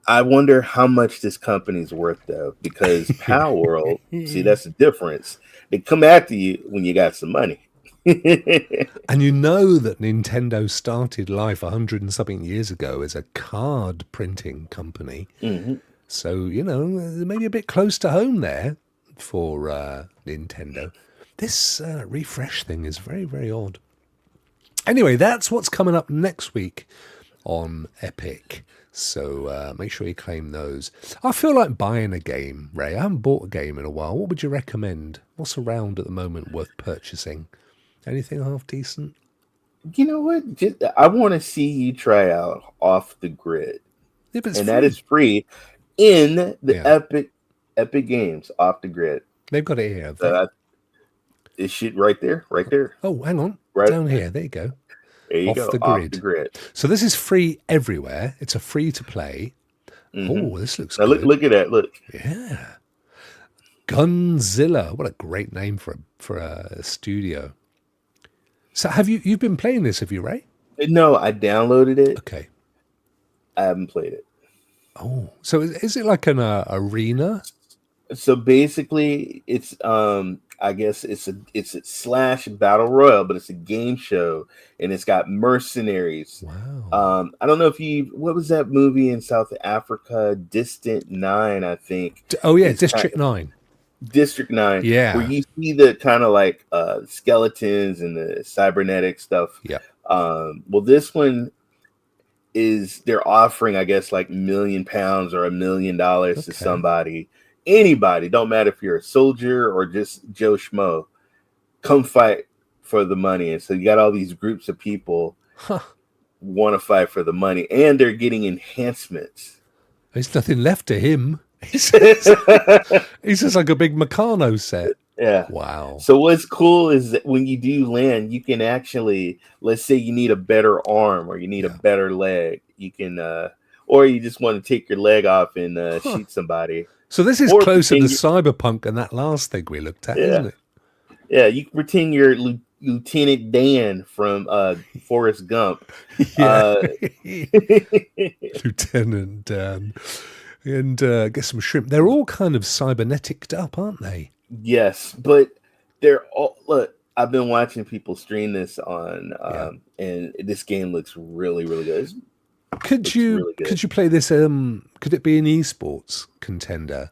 I wonder how much this company's worth, though, because Pal World, see, that's the difference. They come after you when you got some money. And you know that Nintendo started life 100 and something years ago as a card printing company. Mm-hmm. So, maybe a bit close to home there for Nintendo. This refresh thing is very, very odd. Anyway, that's what's coming up next week on Epic. So make sure you claim those. I feel like buying a game, Ray. I haven't bought a game in a while. What would you recommend? What's around at the moment worth purchasing? Anything half decent? You know what? I want to see you try out Off the Grid. Yeah, but it's and free. That is free in the Epic Games Off the Grid. They've got it here. Have they? This shit right there. Oh, hang on. Right Down here. There you go. There you Off go. the Off grid. the grid. So this is free everywhere. It's a free to play. Oh, this looks Now good. look at that. Look. Yeah. Gunzilla. What a great name for a studio. So you've been playing this, have you, Ray? No, I downloaded it. Okay. I haven't played it. Oh, so is it like an arena? So basically, it's I guess it's a slash battle royal, but it's a game show, and it's got mercenaries. Wow. I don't know if what was that movie in South Africa, Distant 9, I think. Oh yeah, District 9. District 9. Yeah. Where you see the kind of like skeletons and the cybernetic stuff. Yeah. Well, this one they're offering, I guess, like £1 million or $1 million to somebody. Anybody, don't matter if you're a soldier or just Joe Schmo, come fight for the money. And so you got all these groups of people want to fight for the money, and they're getting enhancements. There's nothing left to him. He's just like a big Meccano set. Yeah. Wow. So what's cool is that when you do land, you can actually, let's say you need a better arm or you need a better leg, you can, or you just want to take your leg off and shoot somebody. So this is closer to Cyberpunk than that last thing we looked at, isn't it? Yeah, you can pretend you're Lieutenant Dan from Forrest Gump. Lieutenant Dan. And get some shrimp. They're all kind of cyberneticed up, aren't they? Yes, but they're all, look, I've been watching people stream this on, and this game looks really, really good. Could you play this? Could it be an esports contender?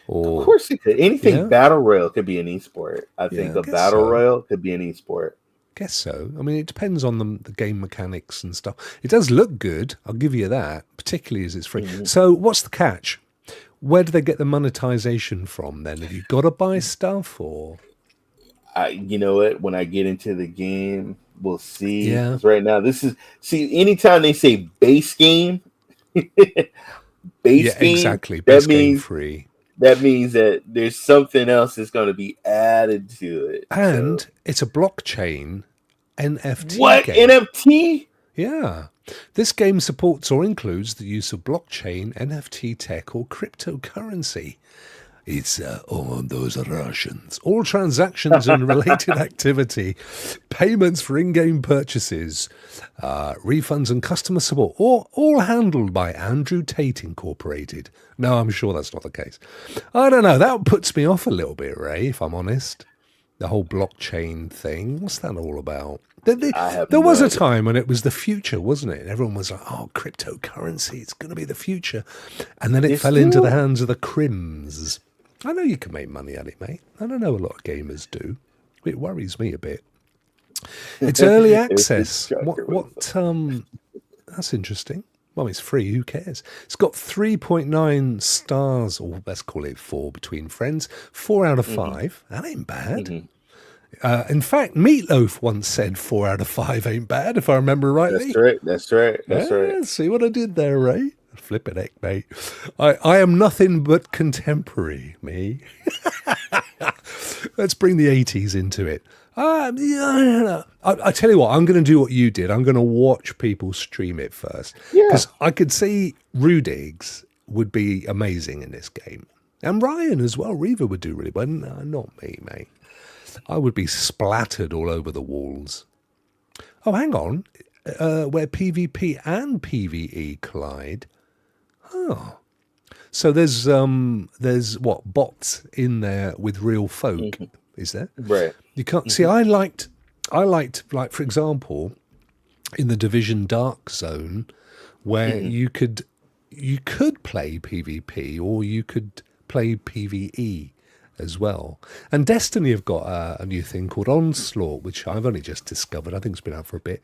Or, of course it could. Anything battle royal could be an esport. I think a battle royal could be an esport. Guess so. I mean, it depends on the game mechanics and stuff. It does look good. I'll give you that, particularly as it's free. So what's the catch? Where do they get the monetization from then? Have you got to buy stuff or? You know what? When I get into the game, we'll see. Yeah. Right now, anytime they say base game, game, exactly. Base game free. That means that there's something else that's going to be added to it. And it's a blockchain NFT What? game. NFT? Yeah. This game supports or includes the use of blockchain, NFT tech, or cryptocurrency. It's all those Russians. All transactions and related activity, payments for in-game purchases, refunds and customer support, all handled by Andrew Tate Incorporated. No, I'm sure that's not the case. I don't know. That puts me off a little bit, Ray, if I'm honest. The whole blockchain thing. What's that all about? There was a time when it was the future, wasn't it? And everyone was like, oh, cryptocurrency, it's going to be the future. And then it fell into the hands of the crims. I know you can make money at it, mate. I don't know a lot of gamers do. It worries me a bit. It's early access. That's interesting. Well, it's free. Who cares? It's got 3.9 stars, or let's call it 4 between friends. 4 out of 5. That ain't bad. In fact, Meatloaf once said 4 out of 5 ain't bad, if I remember rightly. That's right. See what I did there, Ray? Flip it, heck, mate. I am nothing but contemporary, me. Let's bring the 80s into it. I tell you what, I'm going to do what you did. I'm going to watch people stream it first. Because I could see Rudigs would be amazing in this game. And Ryan as well. Reva would do really well. No, not me, mate. I would be splattered all over the walls. Oh, hang on. Where PvP and PvE collide. Oh. So there's what, bots in there with real folk, is there? Right. You can't see. I liked, like, for example, in the Division Dark Zone, where you could play PvP or you could play PvE as well. And Destiny have got a new thing called Onslaught, which I've only just discovered. I think it's been out for a bit,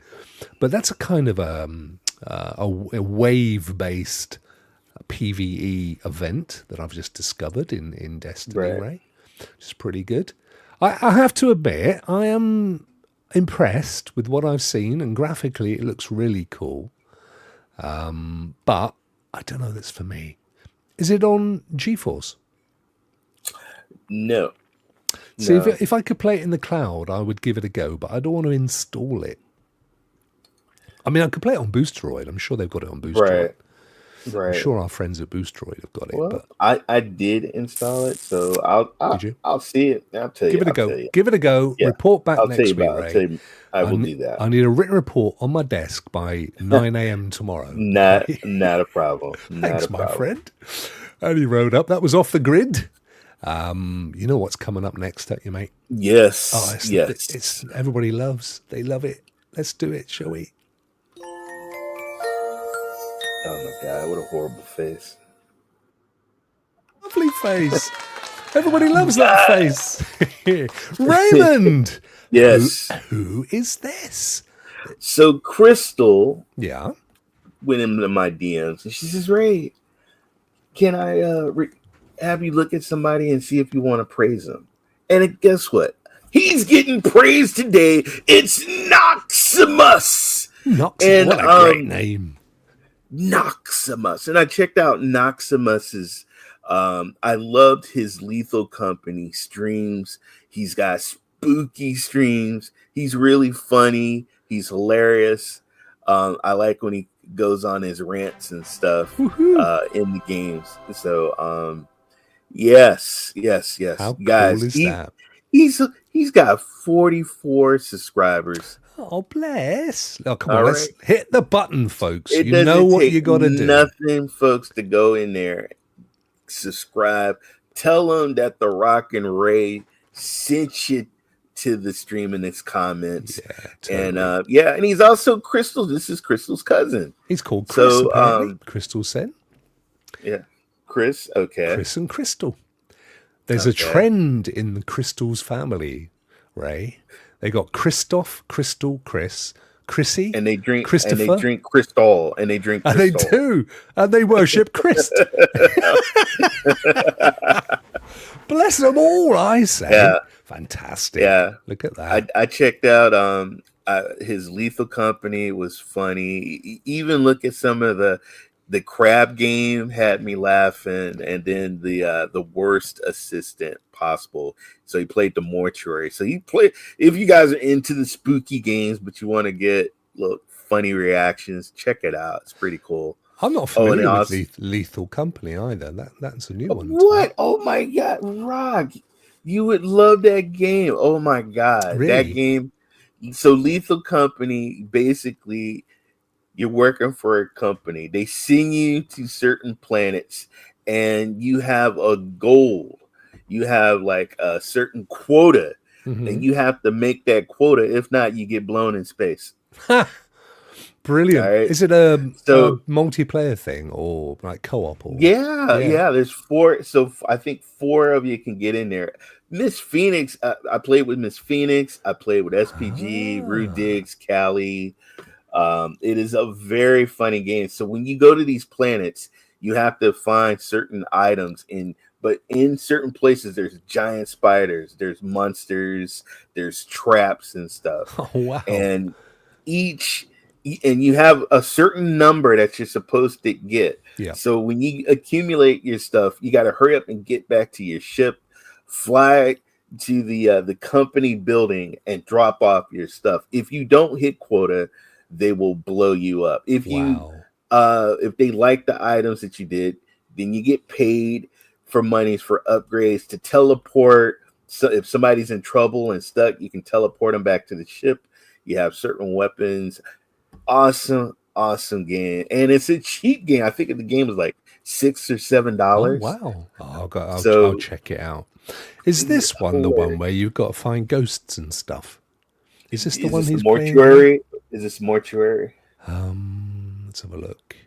but that's a kind of a wave-based PvE event that I've just discovered in Destiny, right? Which is pretty good. I have to admit, I am impressed with what I've seen, and graphically it looks really cool. But I don't know if that's for me. Is it on GeForce? No. See, No. if I could play it in the cloud, I would give it a go, but I don't want to install it. I mean, I could play it on Boosteroid. I'm sure they've got it on Boosteroid. Right. I'm Right. sure our friends at Boosteroid have got it. Well, But I did install it, so did you? I'll see it. I'll tell Give you. it a I'll go. tell you. Give it a go. Yeah. Report back I'll tell you next week, about it. I'll Ray. tell you, I will do that. I need a written report on my desk by 9 a.m. tomorrow. Not a problem. Thanks, Not a my problem. friend. And he rode up. That was Off the Grid. You know what's coming up next, don't you, mate? Yes. Oh, Yes. It's everybody loves. They love it. Let's do it, shall we? Oh my God! What a horrible face. Lovely face. Everybody loves that face. Raymond. Yes. Who is this? So Crystal Yeah. went into my DMs and she says, "Ray, can I have you look at somebody and see if you want to praise them?" And guess what? He's getting praised today. It's Noximus. And what a great name. Noximus. And I checked out Noximus's. I loved his Lethal Company streams. He's got spooky streams. He's really funny. He's hilarious. I like when he goes on his rants and stuff in the games. So yes. How guys, cool is that? He's got 44 subscribers. Oh, bless. Oh, come All on. Let's right. hit the button, folks. It You doesn't know what take you got to do. Nothing, folks, to go in there, subscribe, tell them that the Rokk and Ray sent you to the stream in its comments. Yeah, totally. And and he's also Crystal. This is Crystal's cousin. He's called Chris, So, apparently. Crystal said. Yeah, Chris. Okay, Chris and Crystal. There's a Okay. trend in the Crystal's family, Ray. They got Christoph, Crystal, Chris, Chrissy, and they drink Christopher. and they drink Crystal, and they drink And they Crystal. do. And they worship Christ. Bless them all, I say. Yeah. Fantastic. Yeah. Look at that. I checked out his Lethal Company was funny. Even look at some of the crab game had me laughing, and then the worst assistant possible. So he played the mortuary. So he played. If you guys are into the spooky games, but you want to get funny reactions, check it out. It's pretty cool. I'm not familiar with Lethal Company either. That's a new one. What? Oh my God, Rokk, you would love that game. Oh my God, Really? that game. So Lethal Company, basically, you're working for a company. They send you to certain planets, and you have a goal. You have like a certain quota, and you have to make that quota. If not, you get blown in space. Brilliant. All right. Is it a So- multiplayer thing or like co-op? Or Yeah. There's 4. So I think 4 of you can get in there. Miss Phoenix, I played with Miss Phoenix. I played with SPG, Rude Diggs, Callie. It is a very funny game. So when you go to these planets, you have to find certain items but in certain places there's giant spiders, there's monsters, there's traps and stuff. Oh, wow. And you have a certain number that you're supposed to get. Yeah. So when you accumulate your stuff, you got to hurry up and get back to your ship, fly to the company building, and drop off your stuff. If you don't hit quota, they will blow you up. If they like the items that you did, then you get paid for monies for upgrades to teleport. So if somebody's in trouble and stuck, you can teleport them back to the ship. You have certain weapons. Awesome game, and it's a cheap game. I think the game was like $6 or $7. Oh, wow. I'll check it out. Is this one the one where you've got to find ghosts and stuff? Is this the one he's mortuary? Is this mortuary? Let's have a look.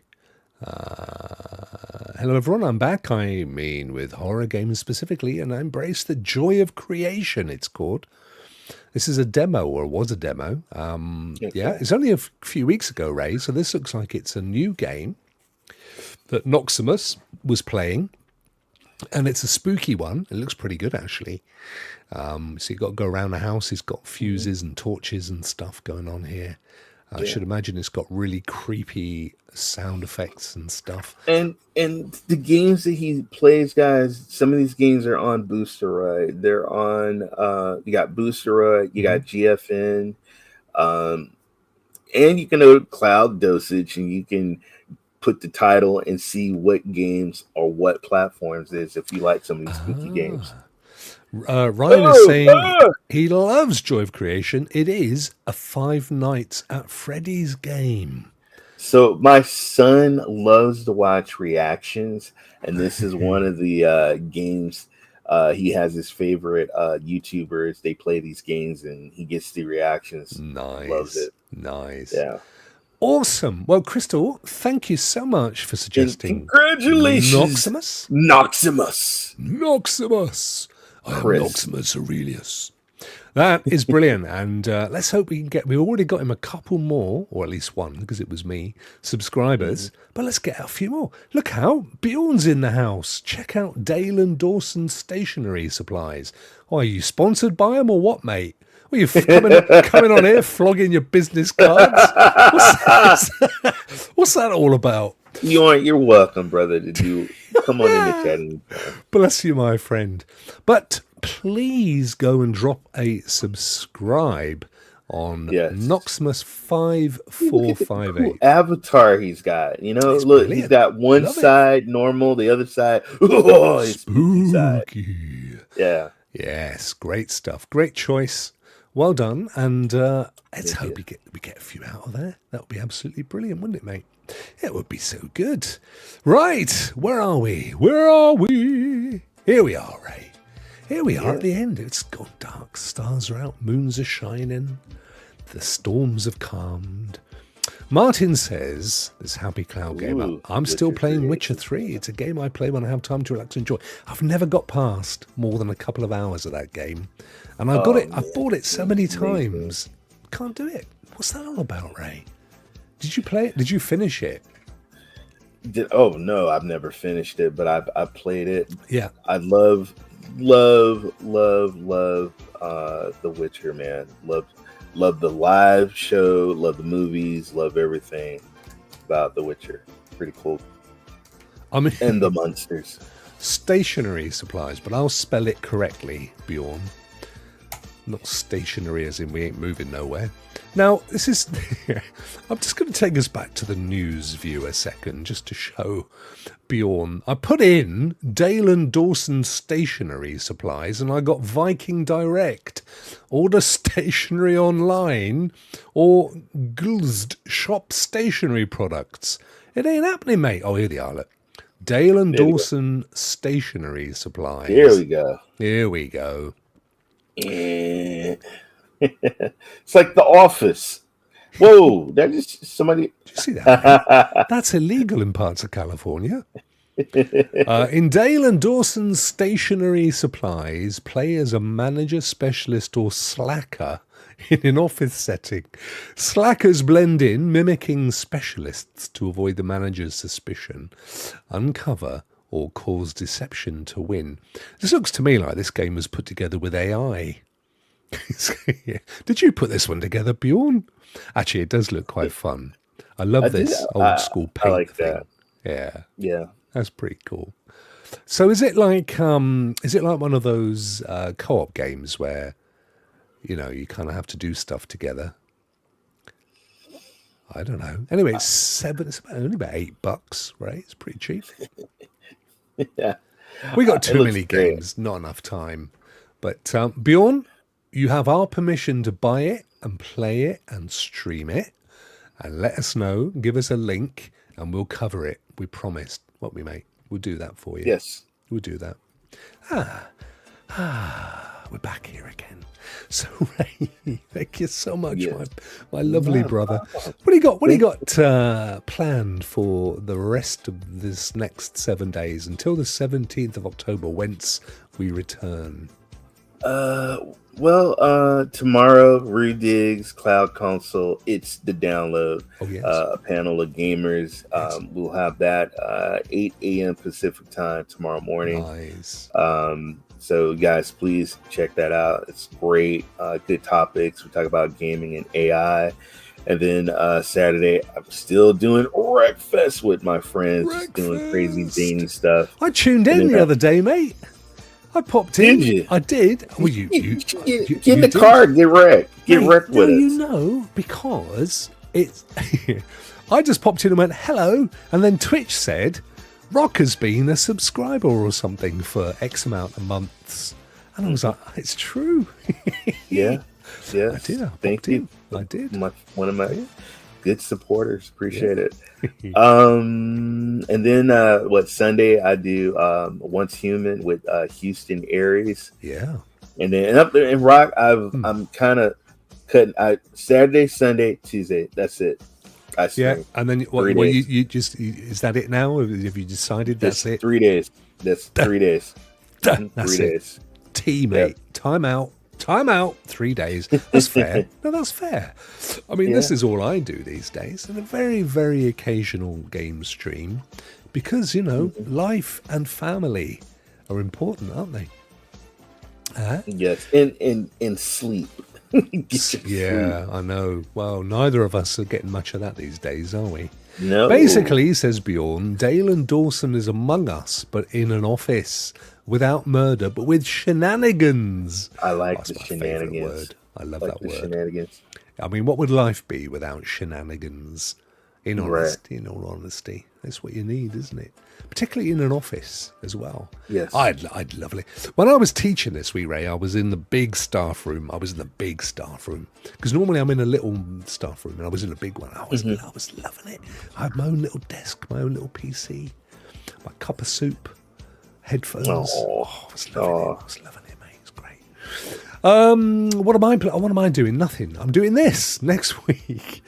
Hello everyone, I'm back. I mean with horror games specifically, and I embrace the joy of creation, it's called. This is a demo, or was a demo. Yeah, it's only a few weeks ago, Ray, so this looks like it's a new game that Noximus was playing, and it's a spooky one. It looks pretty good, actually. So you've got to go around the house. He's got fuses and torches and stuff going on here. I should imagine it's got really creepy sound effects and stuff. And the games that he plays, guys, some of these games are on Boosteroid. They're on you got Boosteroid, you got GFN, and you can know Cloud Dosage, and you can put the title and see what games or what platforms is if you like some of these spooky games. Ryan is saying he loves Joy of Creation. It is a Five Nights at Freddy's game. So my son loves to watch reactions, and this is one of the games. He has his favorite YouTubers. They play these games, and he gets the reactions. Nice. Loves it. Nice. Yeah. Awesome. Well, Crystal, thank you so much for suggesting. Congratulations, Noximus. I am Chris. Noximus Aurelius. That is brilliant. And let's hope we can get, we already got him a couple more, or at least one, because it was me, subscribers. But let's get a few more. Look out, Bjorn's in the house. Check out Dale and Dawson Stationery Supplies. Oh, are you sponsored by them or what, mate? Well, you're coming on here flogging your business cards. What's that all about? You're welcome, brother. Come on in the chat anytime. Bless you, my friend. But please go and drop a subscribe on Noximus 5458. Cool avatar he's got. You know, It's look, brilliant. he's got one side normal, the other side, it's spooky side. Yeah. Yes, great stuff. Great choice. Well done. And let's hope we get a few out of there. That would be absolutely brilliant, wouldn't it, mate? It would be so good. Right. Where are we? Here we are, Ray. Here we are at the end. It's gone dark. Stars are out. Moons are shining. The storms have calmed. Martin says, this Happy Cloud Gamer, I'm still playing Witcher 3. It's a game I play when I have time to relax and enjoy. I've never got past more than a couple of hours of that game. And I've bought it so many times. Can't do it. What's that all about, Ray? Did you play it? Did you finish it? Oh, no, I've never finished it, but I've played it. Yeah. I love The Witcher, man. Love the live show, love the movies, love everything about The Witcher. Pretty cool. And the monsters. Stationery Supplies, but I'll spell it correctly, Bjorn. Not stationary as in we ain't moving nowhere. Now, this is... I'm just going to take us back to the news view a second, just to show Bjorn. I put in Dale and Dawson Stationery Supplies, and I got Viking Direct. Order stationery online, or Glzd Shop Stationery Products. It ain't happening, mate. Oh, here they are, look. Dale and Dawson Stationery Supplies. Here we go. It's like The Office. Whoa, that is somebody. Did you see that? That's illegal in parts of California. In Dale and Dawson Stationery Supplies, play as a manager, specialist, or slacker in an office setting. Slackers blend in, mimicking specialists to avoid the manager's suspicion, uncover or cause deception to win. This looks to me like this game was put together with AI. Did you put this one together, Bjorn? Actually, it does look quite fun. I love this old school paint I like thing. that. Yeah, that's pretty cool. So is it like one of those co-op games where you kind of have to do stuff together? I don't know. Anyway, it's only about $8, right? It's pretty cheap. Yeah. We got too many games, not enough time. But Bjorn, you have our permission to buy it and play it and stream it. And let us know, give us a link, and we'll cover it. We promised, won't we, mate? We'll do that for you. Yes. We'll do that. We're back here again. So, Ray, thank you so much, my lovely brother. What do you got planned for the rest of this next 7 days until the 17th of October, whence we return? Tomorrow, Redigs, Cloud Console, it's the download. Oh, yes. A panel of gamers. We'll have that 8 a.m. Pacific time tomorrow morning. Nice. So, guys, please check that out. It's great. Good topics. We talk about gaming and AI. And then Saturday, I'm still doing Wreck Fest with my friends, just doing crazy zany stuff. I tuned in the other day, mate. I popped in. Did you? I did. Well, you get in the car, get wrecked. Get wrecked with us. You know, because it's... I just popped in and went, hello, and then Twitch said, Rokk has been a subscriber or something for X amount of months. And I was like, it's true. Yeah. I did. Thank you. I did. One of my good supporters. Appreciate it. And then Sunday I do Once Human with Houston Aries. Yeah. And then up there in Rokk, I'm kind of cutting. Saturday, Sunday, Tuesday. That's it. And then you just is that it now? Have you decided that's it? 3 days. That's 3 days. That's 3 days. Mate. Yep. Time out. 3 days. That's fair. No, that's fair. I mean, this is all I do these days, and a very, very occasional game stream, because life and family are important, aren't they? Yes, and sleep. Yeah, I know. Well, neither of us are getting much of that these days, are we? No. Basically, says Bjorn, Dale and Dawson is among us, but in an office, without murder, but with shenanigans. I like the shenanigans. Word. I love that word. Shenanigans. I mean, what would life be without shenanigans? In all honesty, that's what you need, isn't it? Particularly in an office as well. Yes, I'd lovely. When I was teaching this wee Ray, I was in the big staff room. Because normally I'm in a little staff room, and I was in a big one. I was loving it. I had my own little desk, my own little PC, my cup of soup, headphones. I was loving it, mate. It's great. What am I doing? Nothing. I'm doing this next week,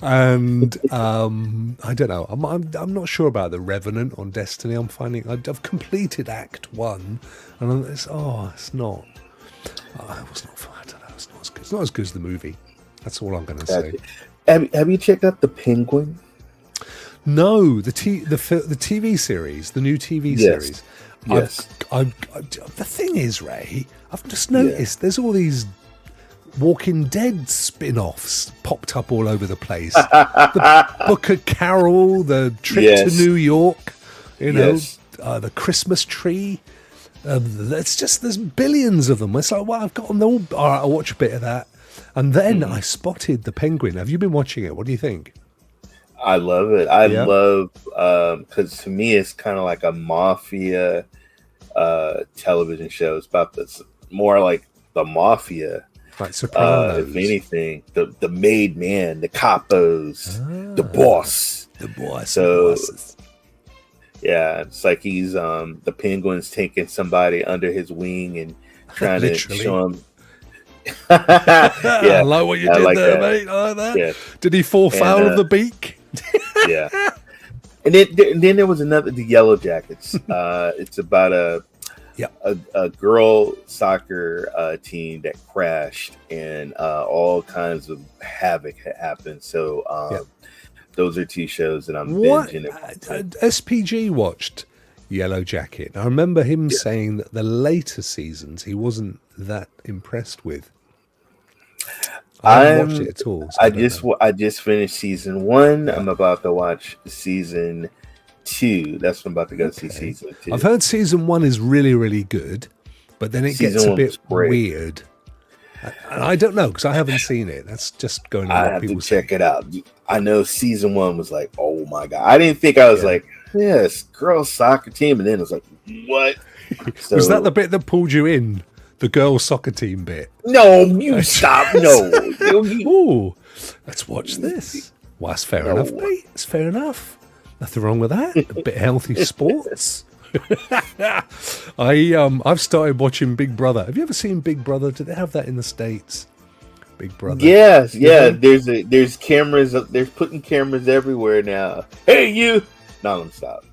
and I don't know. I'm not sure about the Revenant on Destiny. I'm finding I've completed Act 1, and it's not. It was not. I don't know. It's not as good. It's not as good as the movie. That's all I'm going to say. Have you checked out The Penguin? No, the TV series, the new TV series. Yes. The thing is, Ray, I've just noticed there's all these Walking Dead spin-offs popped up all over the place. The Book of Carol, the Trip to New York, the Christmas Tree. There's billions of them. It's like, well, I've got them all. All right, I'll watch a bit of that. And then I spotted The Penguin. Have you been watching it? What do you think? I love it. I love, because to me, it's kind of like a mafia television show. It's about this, more like the mafia. Like Sopranos. If anything, the made man, the capos, the boss. The boss. So, yeah, it's like he's, the Penguin's taking somebody under his wing and trying to show him. I like what you did there, mate. I like that. Yeah. Did he fall foul of the beak? Yeah. And then there was another, the Yellow Jackets. It's about a girl soccer team that crashed, and all kinds of havoc had happened. So those are two shows that I'm binging. SPG watched Yellow Jacket. I remember him saying that the later seasons he wasn't that impressed with. I haven't watched it at all. So I just finished season 1. I'm about to watch season 2. That's when I'm about to go see season 2. I've heard season 1 is really, really good, but then it gets a bit weird. And I don't know, because I haven't seen it. That's just going on. I have to check it out. I know season 1 was like, oh my God. I didn't think I was like, yes, girls soccer team. And then it was like, what? So, was that the bit that pulled you in? The girls soccer team bit? No, you stop. No. Ooh, let's watch this. Well, that's fair enough, mate. It's fair enough. Nothing wrong with that. A bit of healthy sports. I've started watching Big Brother. Have you ever seen Big Brother? Do they have that in the States? Big Brother. Yes, yeah. There's cameras. They're putting cameras everywhere now. Hey, you. No, let me stop.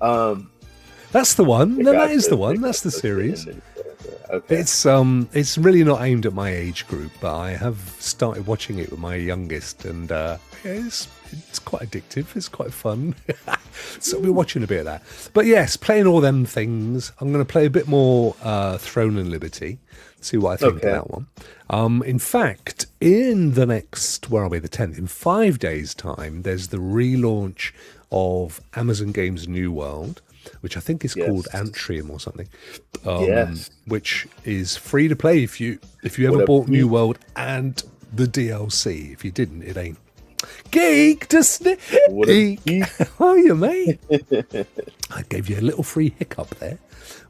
That's the one. No, that is the one. That's the series. Okay. It's really not aimed at my age group, but I have started watching it with my youngest, and it's quite addictive. It's quite fun. So we're watching a bit of that. But yes, playing all them things. I'm going to play a bit more Throne and Liberty. See what I think of that one. In fact, in the next, where are we, the 10th, in 5 days' time, there's the relaunch of Amazon Games New World, which I think is called Antrium or something, which is free to play if you ever bought New World and the DLC. If you didn't, it ain't. Geek to sneak. How are you, mate? I gave you a little free hiccup there,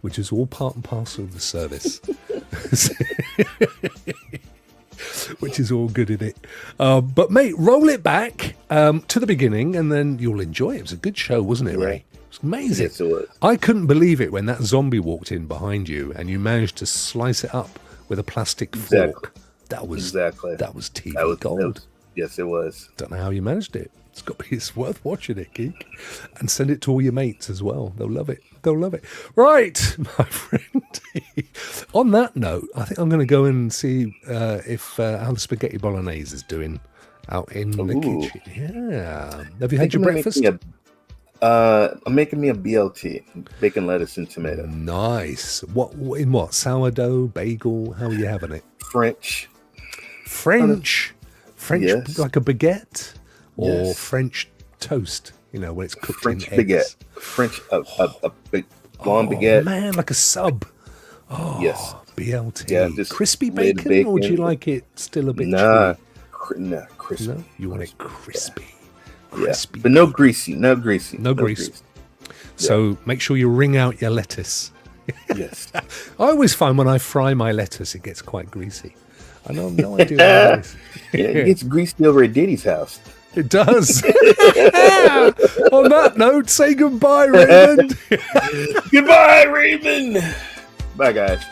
which is all part and parcel of the service. Which is all good in it. But, mate, roll it back to the beginning, and then you'll enjoy it. It was a good show, wasn't it, Ray? It was amazing. Yes, it was. I couldn't believe it when that zombie walked in behind you, and you managed to slice it up with a plastic fork. That was TV gold. Yes, it was. Don't know how you managed it. It's worth watching it, geek. And send it to all your mates as well. They'll love it. Right, my friend. On that note, I think I'm going to go and see if how the spaghetti bolognese is doing out in the kitchen. Yeah. Have you had your breakfast? I'm making me a BLT, bacon, lettuce, and tomato. Nice. What? Sourdough, bagel? How are you having it? French, yes. Like a baguette, or French toast. You know, when it's cooked French in eggs. baguette, a big long baguette. Man, like a sub. Oh, yes. BLT. Yeah, just crispy bacon, or do you like it still a bit chewy? Crispy. No, you want it crispy. Yeah. Crispy. But no greasy. No grease. So make sure you wring out your lettuce. Yes. I always find when I fry my lettuce, it gets quite greasy. I know no idea what it is. It gets greasy over at Diddy's house. It does. On that note, say goodbye, Raymond. Goodbye, Raymond. Bye, guys.